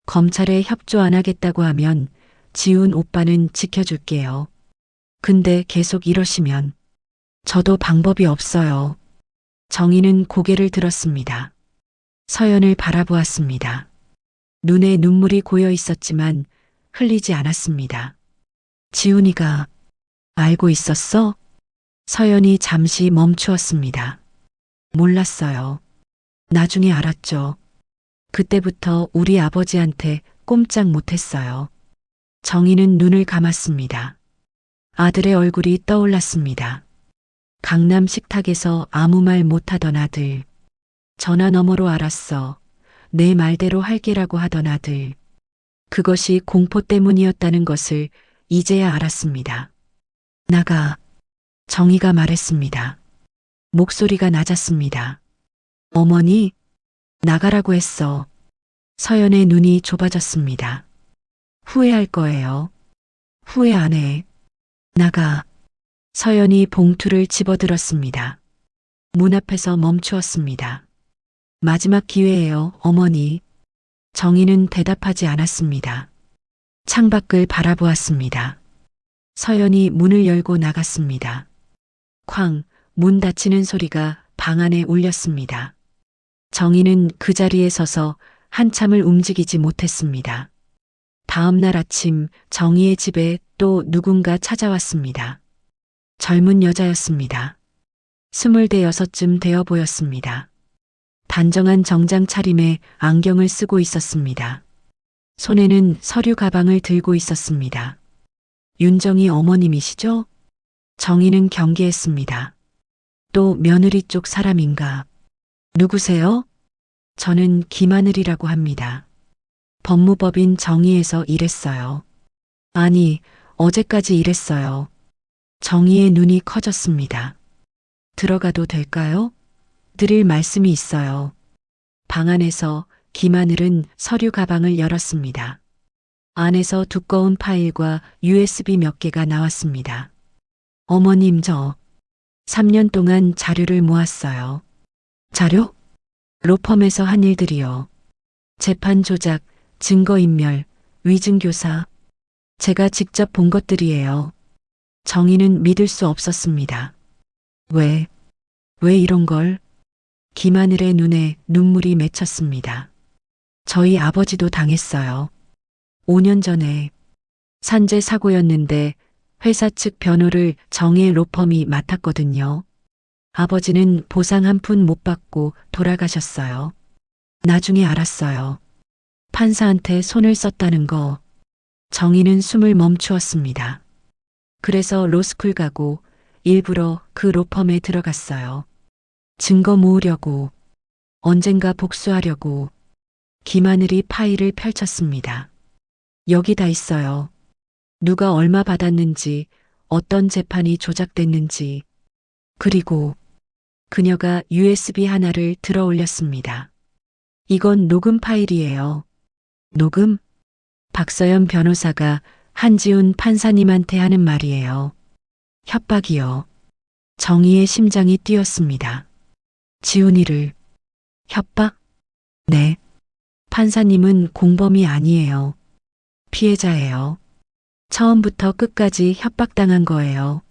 검찰에 협조 안 하겠다고 하면 지훈 오빠는 지켜줄게요. 근데 계속 이러시면 저도 방법이 없어요. 정희는 고개를 들었습니다. 서연을 바라보았습니다. 눈에 눈물이 고여 있었지만 흘리지 않았습니다. 지훈이가 알고 있었어? 서연이 잠시 멈추었습니다. 몰랐어요. 나중에 알았죠. 그때부터 우리 아버지한테 꼼짝 못했어요. 정희는 눈을 감았습니다. 아들의 얼굴이 떠올랐습니다. 강남 식탁에서 아무 말 못하던 아들. 전화 너머로 알았어. 내 말대로 할게라고 하던 아들. 그것이 공포 때문이었다는 것을 이제야 알았습니다. 나가. 정희가 말했습니다. 목소리가 낮았습니다. 어머니, 나가라고 했어. 서연의 눈이 좁아졌습니다. 후회할 거예요. 후회 안 해. 나가. 서연이 봉투를 집어들었습니다. 문 앞에서 멈추었습니다. 마지막 기회예요, 어머니. 정희는 대답하지 않았습니다. 창밖을 바라보았습니다. 서연이 문을 열고 나갔습니다. 쾅, 문 닫히는 소리가 방 안에 울렸습니다. 정희는 그 자리에 서서 한참을 움직이지 못했습니다. 다음 날 아침 정희의 집에 또 누군가 찾아왔습니다. 젊은 여자였습니다. 26쯤 되어 보였습니다. 단정한 정장 차림에 안경을 쓰고 있었습니다. 손에는 서류 가방을 들고 있었습니다. 윤정희 어머님이시죠? 정희는 경계했습니다. 또 며느리 쪽 사람인가? 누구세요? 저는 김하늘이라고 합니다. 법무법인 정의에서 일했어요. 아니, 어제까지 일했어요. 정희의 눈이 커졌습니다. 들어가도 될까요? 드릴 말씀이 있어요. 방 안에서 김하늘은 서류 가방을 열었습니다. 안에서 두꺼운 파일과 USB 몇 개가 나왔습니다. 어머님, 저 3년 동안 자료를 모았어요. 자료? 로펌에서 한 일들이요. 재판 조작, 증거인멸, 위증교사. 제가 직접 본 것들이에요. 정희는 믿을 수 없었습니다. 왜 이런 걸? 김하늘의 눈에 눈물이 맺혔습니다. 저희 아버지도 당했어요. 5년 전에 산재 사고였는데 회사 측 변호를 정의 로펌이 맡았거든요. 아버지는 보상 한 푼 못 받고 돌아가셨어요. 나중에 알았어요. 판사한테 손을 썼다는 거. 정희는 숨을 멈추었습니다. 그래서 로스쿨 가고 일부러 그 로펌에 들어갔어요. 증거 모으려고, 언젠가 복수하려고. 김하늘이 파일을 펼쳤습니다. 여기 다 있어요. 누가 얼마 받았는지, 어떤 재판이 조작됐는지. 그리고 그녀가 USB 하나를 들어 올렸습니다. 이건 녹음 파일이에요. 녹음? 박서연 변호사가 한지훈 판사님한테 하는 말이에요. 협박이요. 정희의 심장이 뛰었습니다. 지훈이를 협박? 네. 판사님은 공범이 아니에요. 피해자예요. 처음부터 끝까지 협박당한 거예요.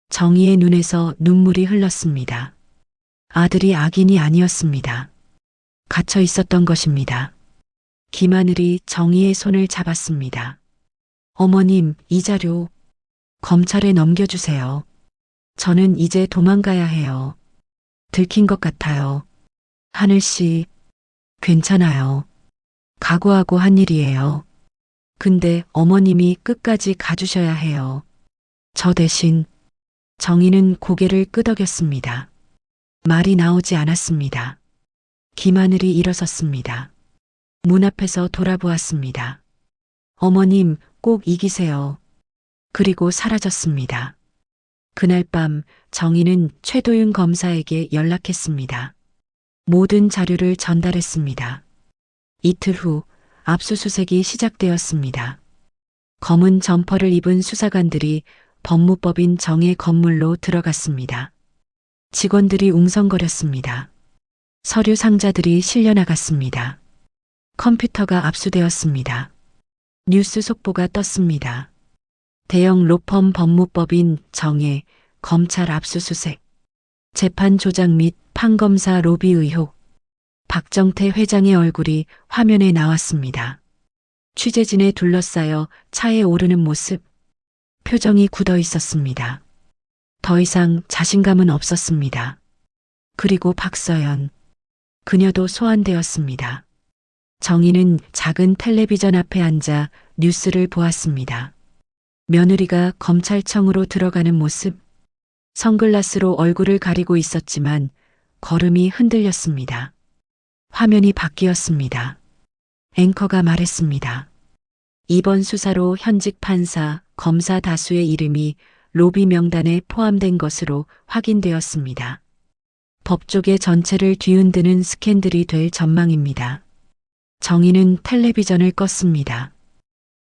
정희의 눈에서 눈물이 흘렀습니다. 아들이 악인이 아니었습니다. 갇혀 있었던 것입니다. 김하늘이 정희의 손을 잡았습니다. 어머님, 이 자료 검찰에 넘겨주세요. 저는 이제 도망가야 해요. 들킨 것 같아요. 하늘 씨, 괜찮아요. 각오하고 한 일이에요. 근데 어머님이 끝까지 가주셔야 해요. 저 대신. 정희는 고개를 끄덕였습니다. 말이 나오지 않았습니다. 김하늘이 일어섰습니다. 문 앞에서 돌아보았습니다. 어머님, 꼭 이기세요. 그리고 사라졌습니다. 그날 밤 정희는 최도윤 검사에게 연락했습니다. 모든 자료를 전달했습니다. 이틀 후 압수수색이 시작되었습니다. 검은 점퍼를 입은 수사관들이 법무법인 정의 건물로 들어갔습니다. 직원들이 웅성거렸습니다. 서류 상자들이 실려나갔습니다. 컴퓨터가 압수되었습니다. 뉴스 속보가 떴습니다. 대형 로펌 법무법인 정의 검찰 압수수색. 재판 조작 및 판검사 로비 의혹. 박정태 회장의 얼굴이 화면에 나왔습니다. 취재진에 둘러싸여 차에 오르는 모습. 표정이 굳어 있었습니다. 더 이상 자신감은 없었습니다. 그리고 박서연. 그녀도 소환되었습니다. 정희는 작은 텔레비전 앞에 앉아 뉴스를 보았습니다. 며느리가 검찰청으로 들어가는 모습. 선글라스로 얼굴을 가리고 있었지만 걸음이 흔들렸습니다. 화면이 바뀌었습니다. 앵커가 말했습니다. 이번 수사로 현직 판사, 검사 다수의 이름이 로비 명단에 포함된 것으로 확인되었습니다. 법조계 전체를 뒤흔드는 스캔들이 될 전망입니다. 정희는 텔레비전을 껐습니다.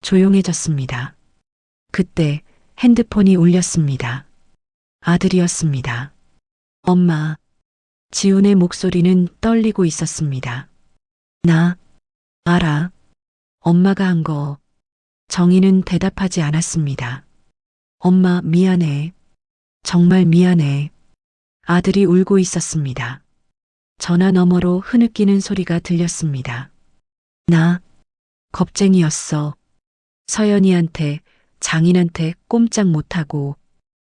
조용해졌습니다. 그때 핸드폰이 울렸습니다. 아들이었습니다. 엄마. 지훈의 목소리는 떨리고 있었습니다. 나 알아. 엄마가 한 거. 정희는 대답하지 않았습니다. 엄마, 미안해. 정말 미안해. 아들이 울고 있었습니다. 전화 너머로 흐느끼는 소리가 들렸습니다. 나 겁쟁이였어. 서연이한테, 장인한테 꼼짝 못하고,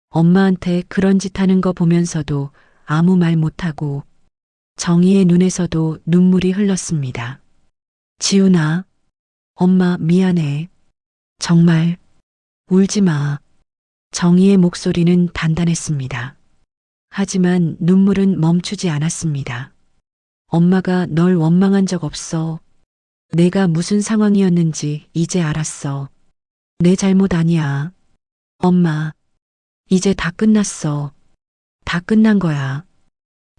엄마한테 그런 짓 하는 거 보면서도 아무 말 못하고, 정희의 눈에서도 눈물이 흘렀습니다. 지훈아, 엄마 미안해. 정말 울지 마. 정희의 목소리는 단단했습니다. 하지만 눈물은 멈추지 않았습니다. 엄마가 널 원망한 적 없어. 내가 무슨 상황이었는지 이제 알았어. 내 잘못 아니야. 엄마, 이제 다 끝났어. 다 끝난 거야.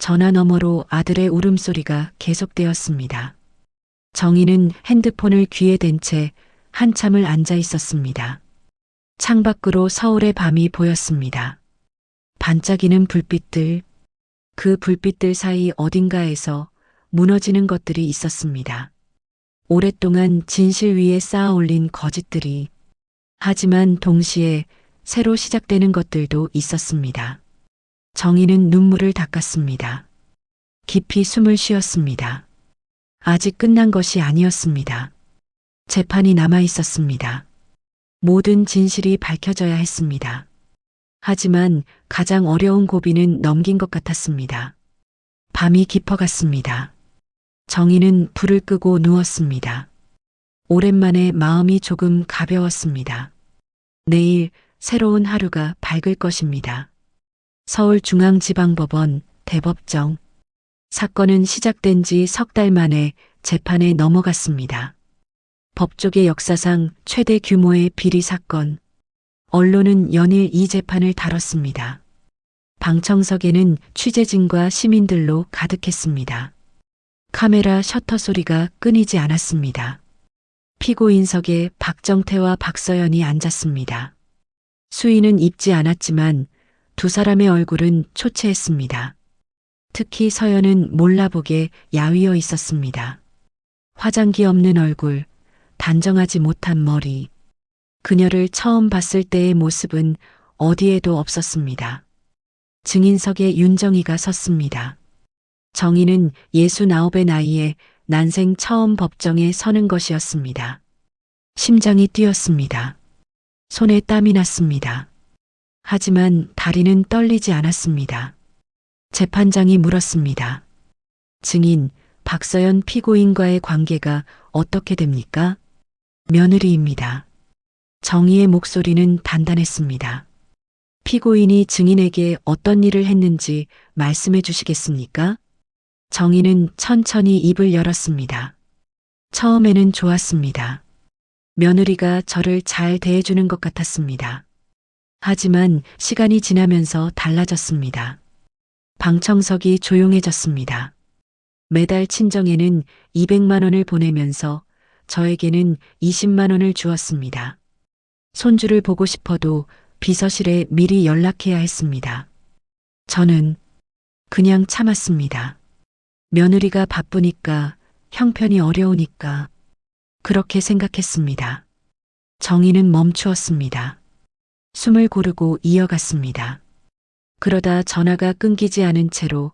전화 너머로 아들의 울음소리가 계속되었습니다. 정희는 핸드폰을 귀에 댄 채 한참을 앉아 있었습니다. 창밖으로 서울의 밤이 보였습니다. 반짝이는 불빛들, 그 불빛들 사이 어딘가에서 무너지는 것들이 있었습니다. 오랫동안 진실 위에 쌓아 올린 거짓들이, 하지만 동시에 새로 시작되는 것들도 있었습니다. 정희는 눈물을 닦았습니다. 깊이 숨을 쉬었습니다. 아직 끝난 것이 아니었습니다. 재판이 남아 있었습니다. 모든 진실이 밝혀져야 했습니다. 하지만 가장 어려운 고비는 넘긴 것 같았습니다. 밤이 깊어갔습니다. 정희는 불을 끄고 누웠습니다. 오랜만에 마음이 조금 가벼웠습니다. 내일 새로운 하루가 밝을 것입니다. 서울중앙지방법원 대법정. 사건은 시작된 지 석 달 만에 재판에 넘어갔습니다. 법조계 역사상 최대 규모의 비리 사건. 언론은 연일 이 재판을 다뤘습니다. 방청석에는 취재진과 시민들로 가득했습니다. 카메라 셔터 소리가 끊이지 않았습니다. 피고인석에 박정태와 박서연이 앉았습니다. 수의는 입지 않았지만 두 사람의 얼굴은 초췌했습니다. 특히 서연은 몰라보게 야위어 있었습니다. 화장기 없는 얼굴, 단정하지 못한 머리. 그녀를 처음 봤을 때의 모습은 어디에도 없었습니다. 증인석에 윤정희가 섰습니다. 정희는 69의 나이에 난생 처음 법정에 서는 것이었습니다. 심장이 뛰었습니다. 손에 땀이 났습니다. 하지만 다리는 떨리지 않았습니다. 재판장이 물었습니다. 증인, 박서연 피고인과의 관계가 어떻게 됩니까? 며느리입니다. 정희의 목소리는 단단했습니다. 피고인이 증인에게 어떤 일을 했는지 말씀해 주시겠습니까? 정희는 천천히 입을 열었습니다. 처음에는 좋았습니다. 며느리가 저를 잘 대해주는 것 같았습니다. 하지만 시간이 지나면서 달라졌습니다. 방청석이 조용해졌습니다. 매달 친정에는 200만 원을 보내면서 저에게는 20만 원을 주었습니다. 손주를 보고 싶어도 비서실에 미리 연락해야 했습니다. 저는 그냥 참았습니다. 며느리가 바쁘니까, 형편이 어려우니까 그렇게 생각했습니다. 정희는 멈추었습니다. 숨을 고르고 이어갔습니다. 그러다 전화가 끊기지 않은 채로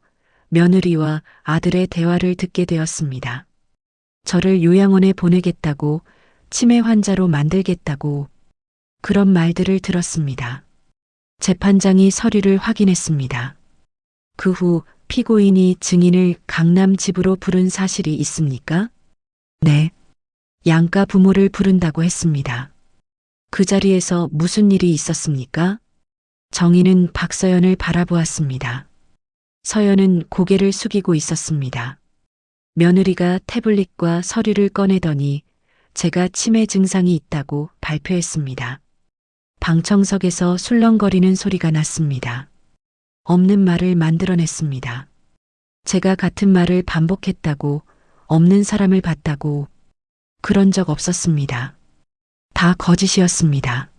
며느리와 아들의 대화를 듣게 되었습니다. 저를 요양원에 보내겠다고, 치매 환자로 만들겠다고 그런 말들을 들었습니다. 재판장이 서류를 확인했습니다. 그 후 피고인이 증인을 강남 집으로 부른 사실이 있습니까? 네. 양가 부모를 부른다고 했습니다. 그 자리에서 무슨 일이 있었습니까? 정희는 박서연을 바라보았습니다. 서연은 고개를 숙이고 있었습니다. 며느리가 태블릿과 서류를 꺼내더니 제가 치매 증상이 있다고 발표했습니다. 방청석에서 술렁거리는 소리가 났습니다. 없는 말을 만들어냈습니다. 제가 같은 말을 반복했다고, 없는 사람을 봤다고, 그런 적 없었습니다. 다 거짓이었습니다.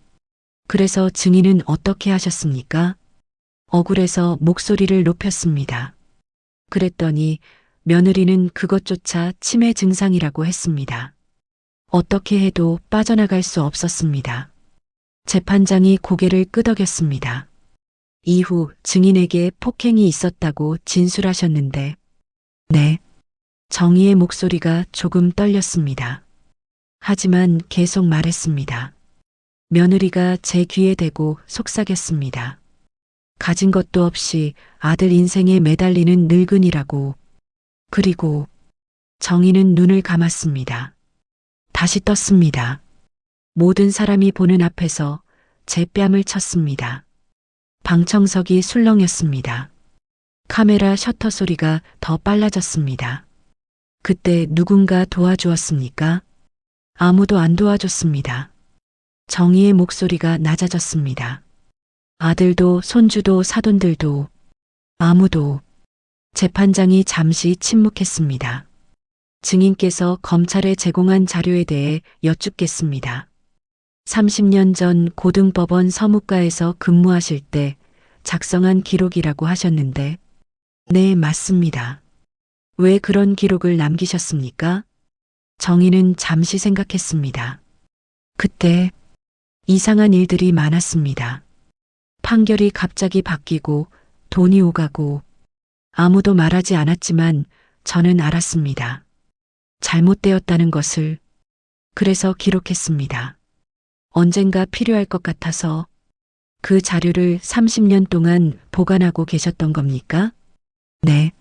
그래서 증인은 어떻게 하셨습니까? 억울해서 목소리를 높였습니다. 그랬더니 며느리는 그것조차 치매 증상이라고 했습니다. 어떻게 해도 빠져나갈 수 없었습니다. 재판장이 고개를 끄덕였습니다. 이후 증인에게 폭행이 있었다고 진술하셨는데, 네. 정희의 목소리가 조금 떨렸습니다. 하지만 계속 말했습니다. 며느리가 제 귀에 대고 속삭였습니다. 가진 것도 없이 아들 인생에 매달리는 늙은이라고. 그리고 정희는 눈을 감았습니다. 다시 떴습니다. 모든 사람이 보는 앞에서 제 뺨을 쳤습니다. 방청석이 술렁였습니다. 카메라 셔터 소리가 더 빨라졌습니다. 그때 누군가 도와주었습니까? 아무도 안 도와줬습니다. 정희의 목소리가 낮아졌습니다. 아들도 손주도 사돈들도 아무도. 재판장이 잠시 침묵했습니다. 증인께서 검찰에 제공한 자료에 대해 여쭙겠습니다. 30년 전 고등법원 서무과에서 근무하실 때 작성한 기록이라고 하셨는데, 네, 맞습니다. 왜 그런 기록을 남기셨습니까? 정의는 잠시 생각했습니다. 그때 이상한 일들이 많았습니다. 판결이 갑자기 바뀌고 돈이 오가고 아무도 말하지 않았지만 저는 알았습니다. 잘못되었다는 것을. 그래서 기록했습니다. 언젠가 필요할 것 같아서. 그 자료를 30년 동안 보관하고 계셨던 겁니까? 네.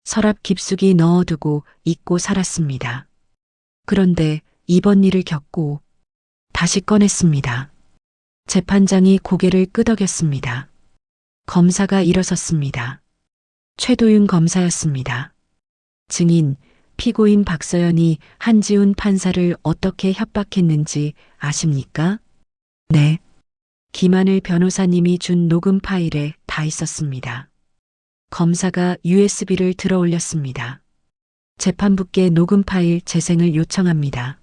서랍 깊숙이 넣어두고 잊고 살았습니다. 그런데 이번 일을 겪고 다시 꺼냈습니다. 재판장이 고개를 끄덕였습니다. 검사가 일어섰습니다. 최도윤 검사였습니다. 증인, 피고인 박서연이 한지훈 판사를 어떻게 협박했는지 아십니까? 네. 김하늘 변호사님이 준 녹음 파일에 다 있었습니다. 검사가 USB를 들어 올렸습니다. 재판부께 녹음 파일 재생을 요청합니다.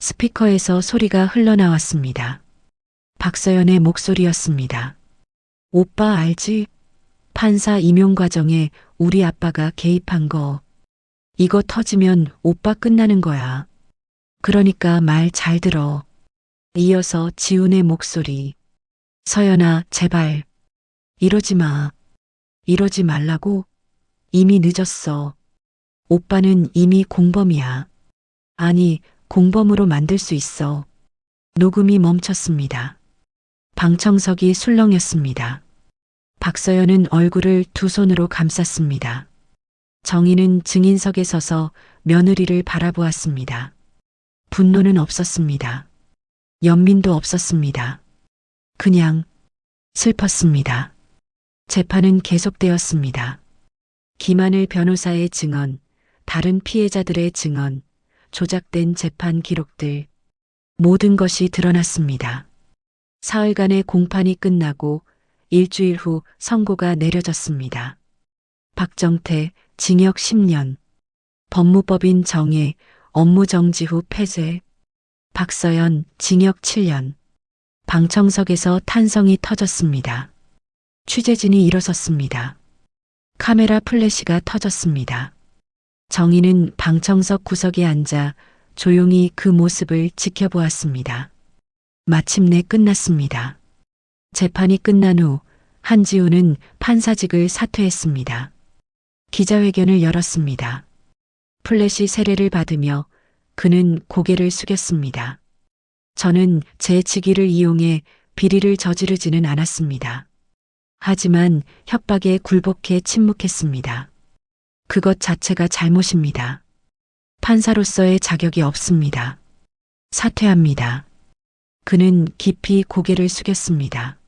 스피커에서 소리가 흘러나왔습니다. 박서연의 목소리였습니다. 오빠 알지? 판사 임용 과정에 우리 아빠가 개입한 거. 이거 터지면 오빠 끝나는 거야. 그러니까 말 잘 들어. 이어서 지훈의 목소리. 서연아, 제발. 이러지 마. 이러지 말라고? 이미 늦었어. 오빠는 이미 공범이야. 아니, 공범으로 만들 수 있어. 녹음이 멈췄습니다. 방청석이 술렁였습니다. 박서연은 얼굴을 두 손으로 감쌌습니다. 정희는 증인석에 서서 며느리를 바라보았습니다. 분노는 없었습니다. 연민도 없었습니다. 그냥 슬펐습니다. 재판은 계속되었습니다. 김하늘 변호사의 증언, 다른 피해자들의 증언, 조작된 재판 기록들, 모든 것이 드러났습니다. 사흘간의 공판이 끝나고 일주일 후 선고가 내려졌습니다. 박정태, 징역 10년, 법무법인 정혜, 업무정지 후 폐쇄, 박서연, 징역 7년. 방청석에서 탄성이 터졌습니다. 취재진이 일어섰습니다. 카메라 플래시가 터졌습니다. 정희는 방청석 구석에 앉아 조용히 그 모습을 지켜보았습니다. 마침내 끝났습니다. 재판이 끝난 후 한지훈은 판사직을 사퇴했습니다. 기자회견을 열었습니다. 플래시 세례를 받으며 그는 고개를 숙였습니다. 저는 제 직위를 이용해 비리를 저지르지는 않았습니다. 하지만 협박에 굴복해 침묵했습니다. 그것 자체가 잘못입니다. 판사로서의 자격이 없습니다. 사퇴합니다. 그는 깊이 고개를 숙였습니다.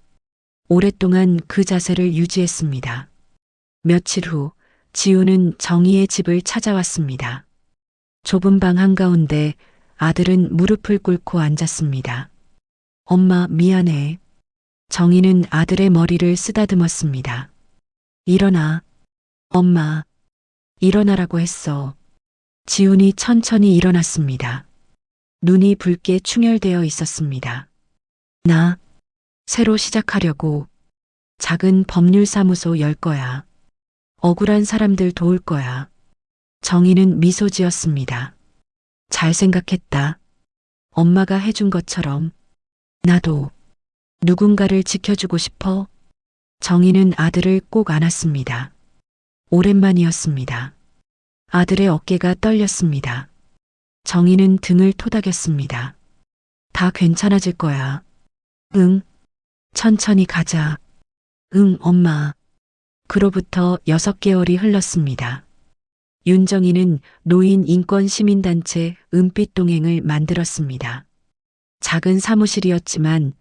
오랫동안 그 자세를 유지했습니다. 며칠 후 지우는 정희의 집을 찾아왔습니다. 좁은 방 한가운데 아들은 무릎을 꿇고 앉았습니다. 엄마, 미안해. 정희는 아들의 머리를 쓰다듬었습니다. 일어나. 엄마, 일어나라고 했어. 지훈이 천천히 일어났습니다. 눈이 붉게 충혈되어 있었습니다. 나 새로 시작하려고. 작은 법률사무소 열 거야. 억울한 사람들 도울 거야. 정희는 미소 지었습니다. 잘 생각했다. 엄마가 해준 것처럼. 나도 누군가를 지켜주고 싶어. 정희는 아들을 꼭 안았습니다. 오랜만이었습니다. 아들의 어깨가 떨렸습니다. 정희는 등을 토닥였습니다. 다 괜찮아질 거야. 응. 천천히 가자. 응, 엄마. 그로부터 6개월이 흘렀습니다. 윤정희는 노인 인권시민단체 은빛동행을 만들었습니다. 작은 사무실이었지만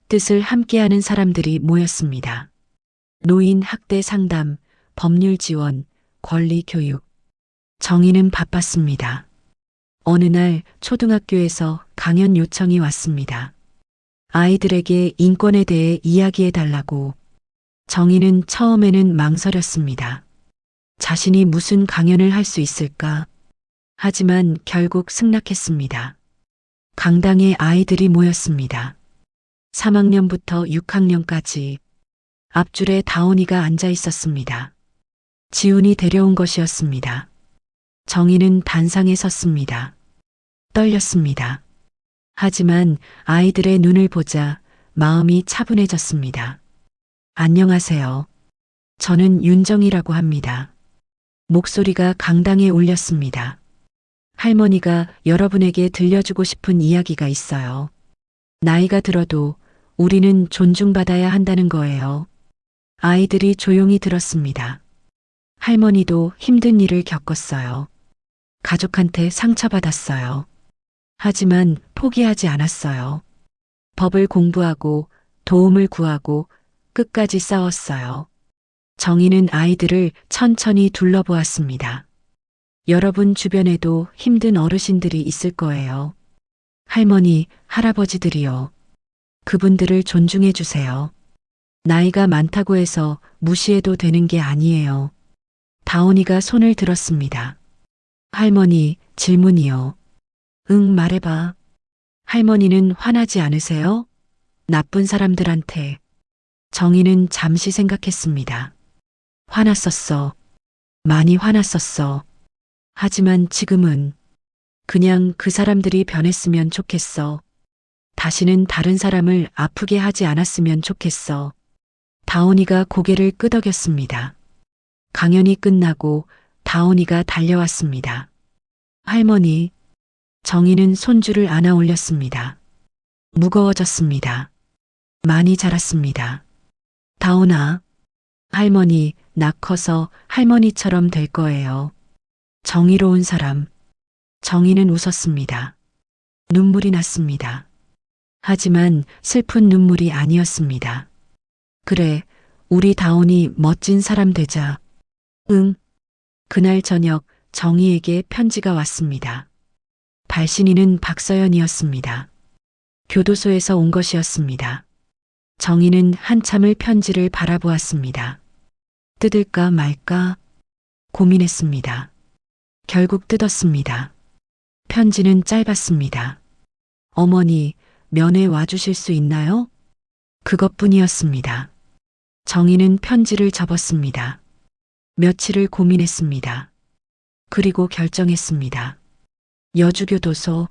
뜻을 함께하는 사람들이 모였습니다. 노인 학대 상담, 법률 지원, 권리 교육. 정희는 바빴습니다. 어느 날 초등학교에서 강연 요청이 왔습니다. 아이들에게 인권에 대해 이야기해 달라고. 정희는 처음에는 망설였습니다. 자신이 무슨 강연을 할 수 있을까? 하지만 결국 승낙했습니다. 강당에 아이들이 모였습니다. 3학년부터 6학년까지 앞줄에 다온이가 앉아 있었습니다. 지훈이 데려온 것이었습니다. 정희는 단상에 섰습니다. 떨렸습니다. 하지만 아이들의 눈을 보자 마음이 차분해졌습니다. 안녕하세요. 저는 윤정이라고 합니다. 목소리가 강당에 울렸습니다. 할머니가 여러분에게 들려주고 싶은 이야기가 있어요. 나이가 들어도 우리는 존중받아야 한다는 거예요. 아이들이 조용히 들었습니다. 할머니도 힘든 일을 겪었어요. 가족한테 상처받았어요. 하지만 포기하지 않았어요. 법을 공부하고 도움을 구하고 끝까지 싸웠어요. 정희는 아이들을 천천히 둘러보았습니다. 여러분 주변에도 힘든 어르신들이 있을 거예요. 할머니, 할아버지들이요. 그분들을 존중해 주세요. 나이가 많다고 해서 무시해도 되는 게 아니에요. 다온이가 손을 들었습니다. 할머니, 질문이요. 응, 말해봐. 할머니는 화나지 않으세요? 나쁜 사람들한테. 정희는 잠시 생각했습니다. 화났었어. 많이 화났었어. 하지만 지금은 그냥 그 사람들이 변했으면 좋겠어. 다시는 다른 사람을 아프게 하지 않았으면 좋겠어. 다온이가 고개를 끄덕였습니다. 강연이 끝나고 다온이가 달려왔습니다. 할머니, 정희는 손줄을 안아 올렸습니다. 무거워졌습니다. 많이 자랐습니다. 다온아, 할머니, 나 커서 할머니처럼 될 거예요. 정의로운 사람. 정희는 웃었습니다. 눈물이 났습니다. 하지만 슬픈 눈물이 아니었습니다. 그래, 우리 다온이 멋진 사람 되자. 응. 그날 저녁 정희에게 편지가 왔습니다. 발신인은 박서연이었습니다. 교도소에서 온 것이었습니다. 정희는 한참을 편지를 바라보았습니다. 뜯을까 말까 고민했습니다. 결국 뜯었습니다. 편지는 짧았습니다. 어머니, 면회 와주실 수 있나요? 그것뿐이었습니다. 정희는 편지를 접었습니다. 며칠을 고민했습니다. 그리고 결정했습니다. 여주교도소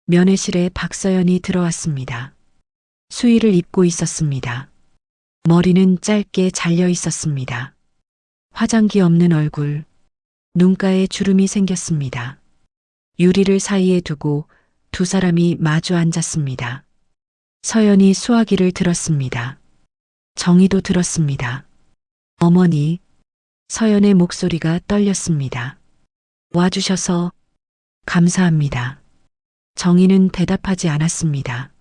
면회실에 박서연이 들어왔습니다. 수의를 입고 있었습니다. 머리는 짧게 잘려 있었습니다. 화장기 없는 얼굴, 눈가에 주름이 생겼습니다. 유리를 사이에 두고 두 사람이 마주 앉았습니다. 서연이 수화기를 들었습니다. 정희도 들었습니다. 어머니, 서연의 목소리가 떨렸습니다. 와주셔서 감사합니다. 정희는 대답하지 않았습니다.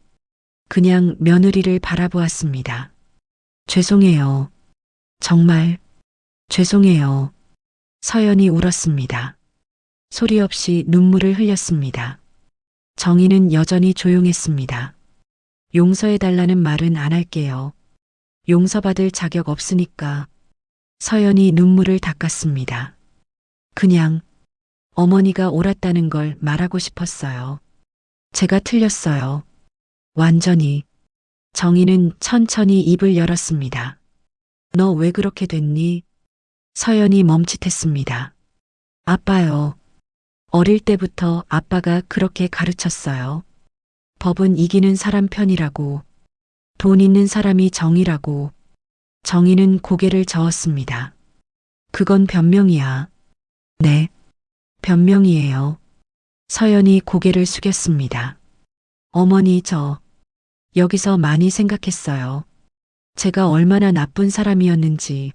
그냥 며느리를 바라보았습니다. 죄송해요. 정말 죄송해요. 서연이 울었습니다. 소리 없이 눈물을 흘렸습니다. 정희는 여전히 조용했습니다. 용서해달라는 말은 안 할게요. 용서받을 자격 없으니까. 서연이 눈물을 닦았습니다. 그냥 어머니가 옳았다는 걸 말하고 싶었어요. 제가 틀렸어요. 완전히. 정희는 천천히 입을 열었습니다. 너 왜 그렇게 됐니? 서연이 멈칫했습니다. 아빠요. 어릴 때부터 아빠가 그렇게 가르쳤어요. 법은 이기는 사람 편이라고. 돈 있는 사람이 정의라고. 정희는 고개를 저었습니다. 그건 변명이야. 네. 변명이에요. 서연이 고개를 숙였습니다. 어머니, 저 여기서 많이 생각했어요. 제가 얼마나 나쁜 사람이었는지,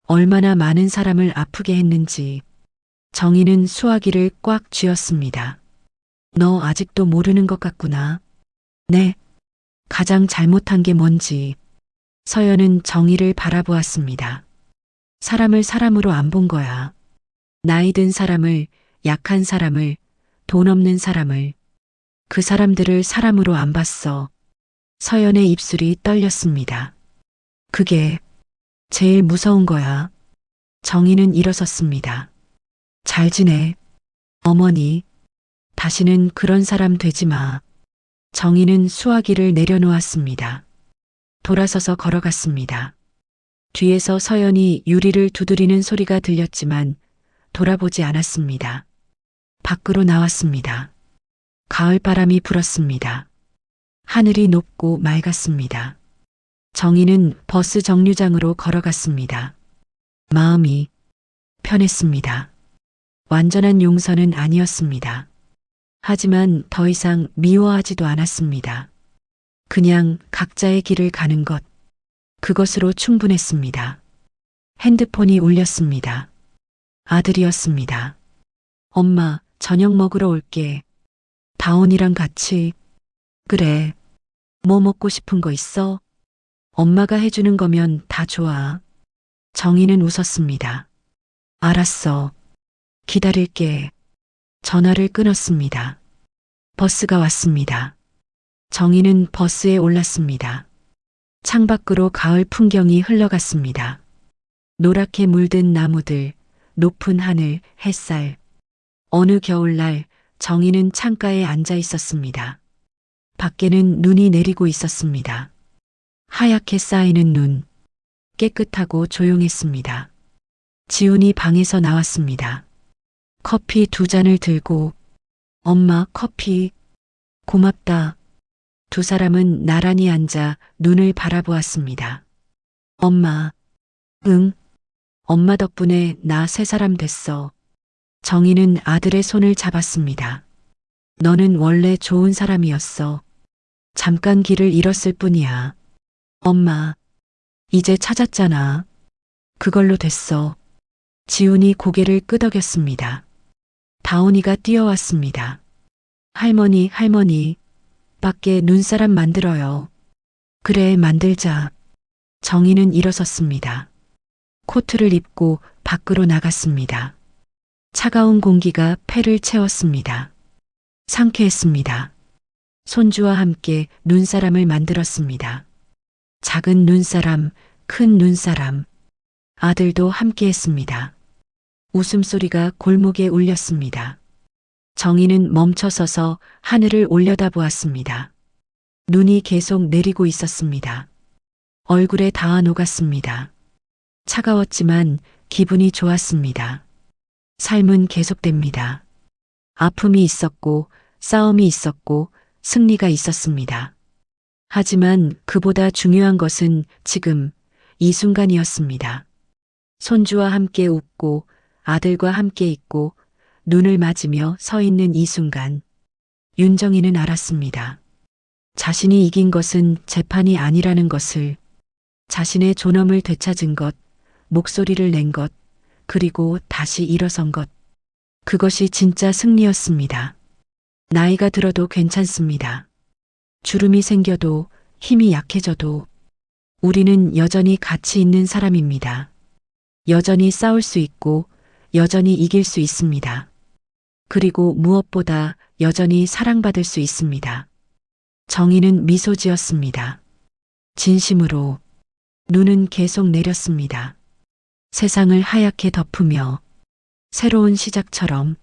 얼마나 많은 사람을 아프게 했는지. 정희는 수화기를 꽉 쥐었습니다. 너 아직도 모르는 것 같구나. 네. 가장 잘못한 게 뭔지. 서연은 정희를 바라보았습니다. 사람을 사람으로 안 본 거야. 나이 든 사람을, 약한 사람을, 돈 없는 사람을. 그 사람들을 사람으로 안 봤어. 서연의 입술이 떨렸습니다. 그게 제일 무서운 거야. 정희는 일어섰습니다. 잘 지내, 어머니. 다시는 그런 사람 되지 마. 정희는 수화기를 내려놓았습니다. 돌아서서 걸어갔습니다. 뒤에서 서연이 유리를 두드리는 소리가 들렸지만 돌아보지 않았습니다. 밖으로 나왔습니다. 가을바람이 불었습니다. 하늘이 높고 맑았습니다. 정희는 버스 정류장으로 걸어갔습니다. 마음이 편했습니다. 완전한 용서는 아니었습니다. 하지만 더 이상 미워하지도 않았습니다. 그냥 각자의 길을 가는 것, 그것으로 충분했습니다. 핸드폰이 울렸습니다. 아들이었습니다. 엄마, 저녁 먹으러 올게. 다온이랑 같이. 그래. 뭐 먹고 싶은 거 있어? 엄마가 해주는 거면 다 좋아. 정희는 웃었습니다. 알았어. 기다릴게. 전화를 끊었습니다. 버스가 왔습니다. 정희는 버스에 올랐습니다. 창밖으로 가을 풍경이 흘러갔습니다. 노랗게 물든 나무들, 높은 하늘, 햇살. 어느 겨울날 정희는 창가에 앉아 있었습니다. 밖에는 눈이 내리고 있었습니다. 하얗게 쌓이는 눈, 깨끗하고 조용했습니다. 지훈이 방에서 나왔습니다. 커피 2잔을 들고, 엄마 커피, 고맙다. 두 사람은 나란히 앉아 눈을 바라보았습니다. 엄마, 응, 엄마 덕분에 나 새 사람 됐어. 정희는 아들의 손을 잡았습니다. 너는 원래 좋은 사람이었어. 잠깐 길을 잃었을 뿐이야. 엄마, 이제 찾았잖아. 그걸로 됐어. 지훈이 고개를 끄덕였습니다. 다온이가 뛰어왔습니다. 할머니, 할머니, 밖에 눈사람 만들어요. 그래, 만들자. 정희는 일어섰습니다. 코트를 입고 밖으로 나갔습니다. 차가운 공기가 폐를 채웠습니다. 상쾌했습니다. 손주와 함께 눈사람을 만들었습니다. 작은 눈사람, 큰 눈사람. 아들도 함께 했습니다. 웃음소리가 골목에 울렸습니다. 정희는 멈춰서서 하늘을 올려다보았습니다. 눈이 계속 내리고 있었습니다. 얼굴에 닿아 녹았습니다. 차가웠지만 기분이 좋았습니다. 삶은 계속됩니다. 아픔이 있었고, 싸움이 있었고, 승리가 있었습니다. 하지만 그보다 중요한 것은 지금 이 순간이었습니다. 손주와 함께 웃고 아들과 함께 있고 눈을 맞으며 서 있는 이 순간, 윤정이는 알았습니다. 자신이 이긴 것은 재판이 아니라는 것을, 자신의 존엄을 되찾은 것, 목소리를 낸 것, 그리고 다시 일어선 것. 그것이 진짜 승리였습니다. 나이가 들어도 괜찮습니다. 주름이 생겨도, 힘이 약해져도 우리는 여전히 가치 있는 사람입니다. 여전히 싸울 수 있고 여전히 이길 수 있습니다. 그리고 무엇보다 여전히 사랑받을 수 있습니다. 정희는 미소 지었습니다. 진심으로. 눈은 계속 내렸습니다. 세상을 하얗게 덮으며 새로운 시작처럼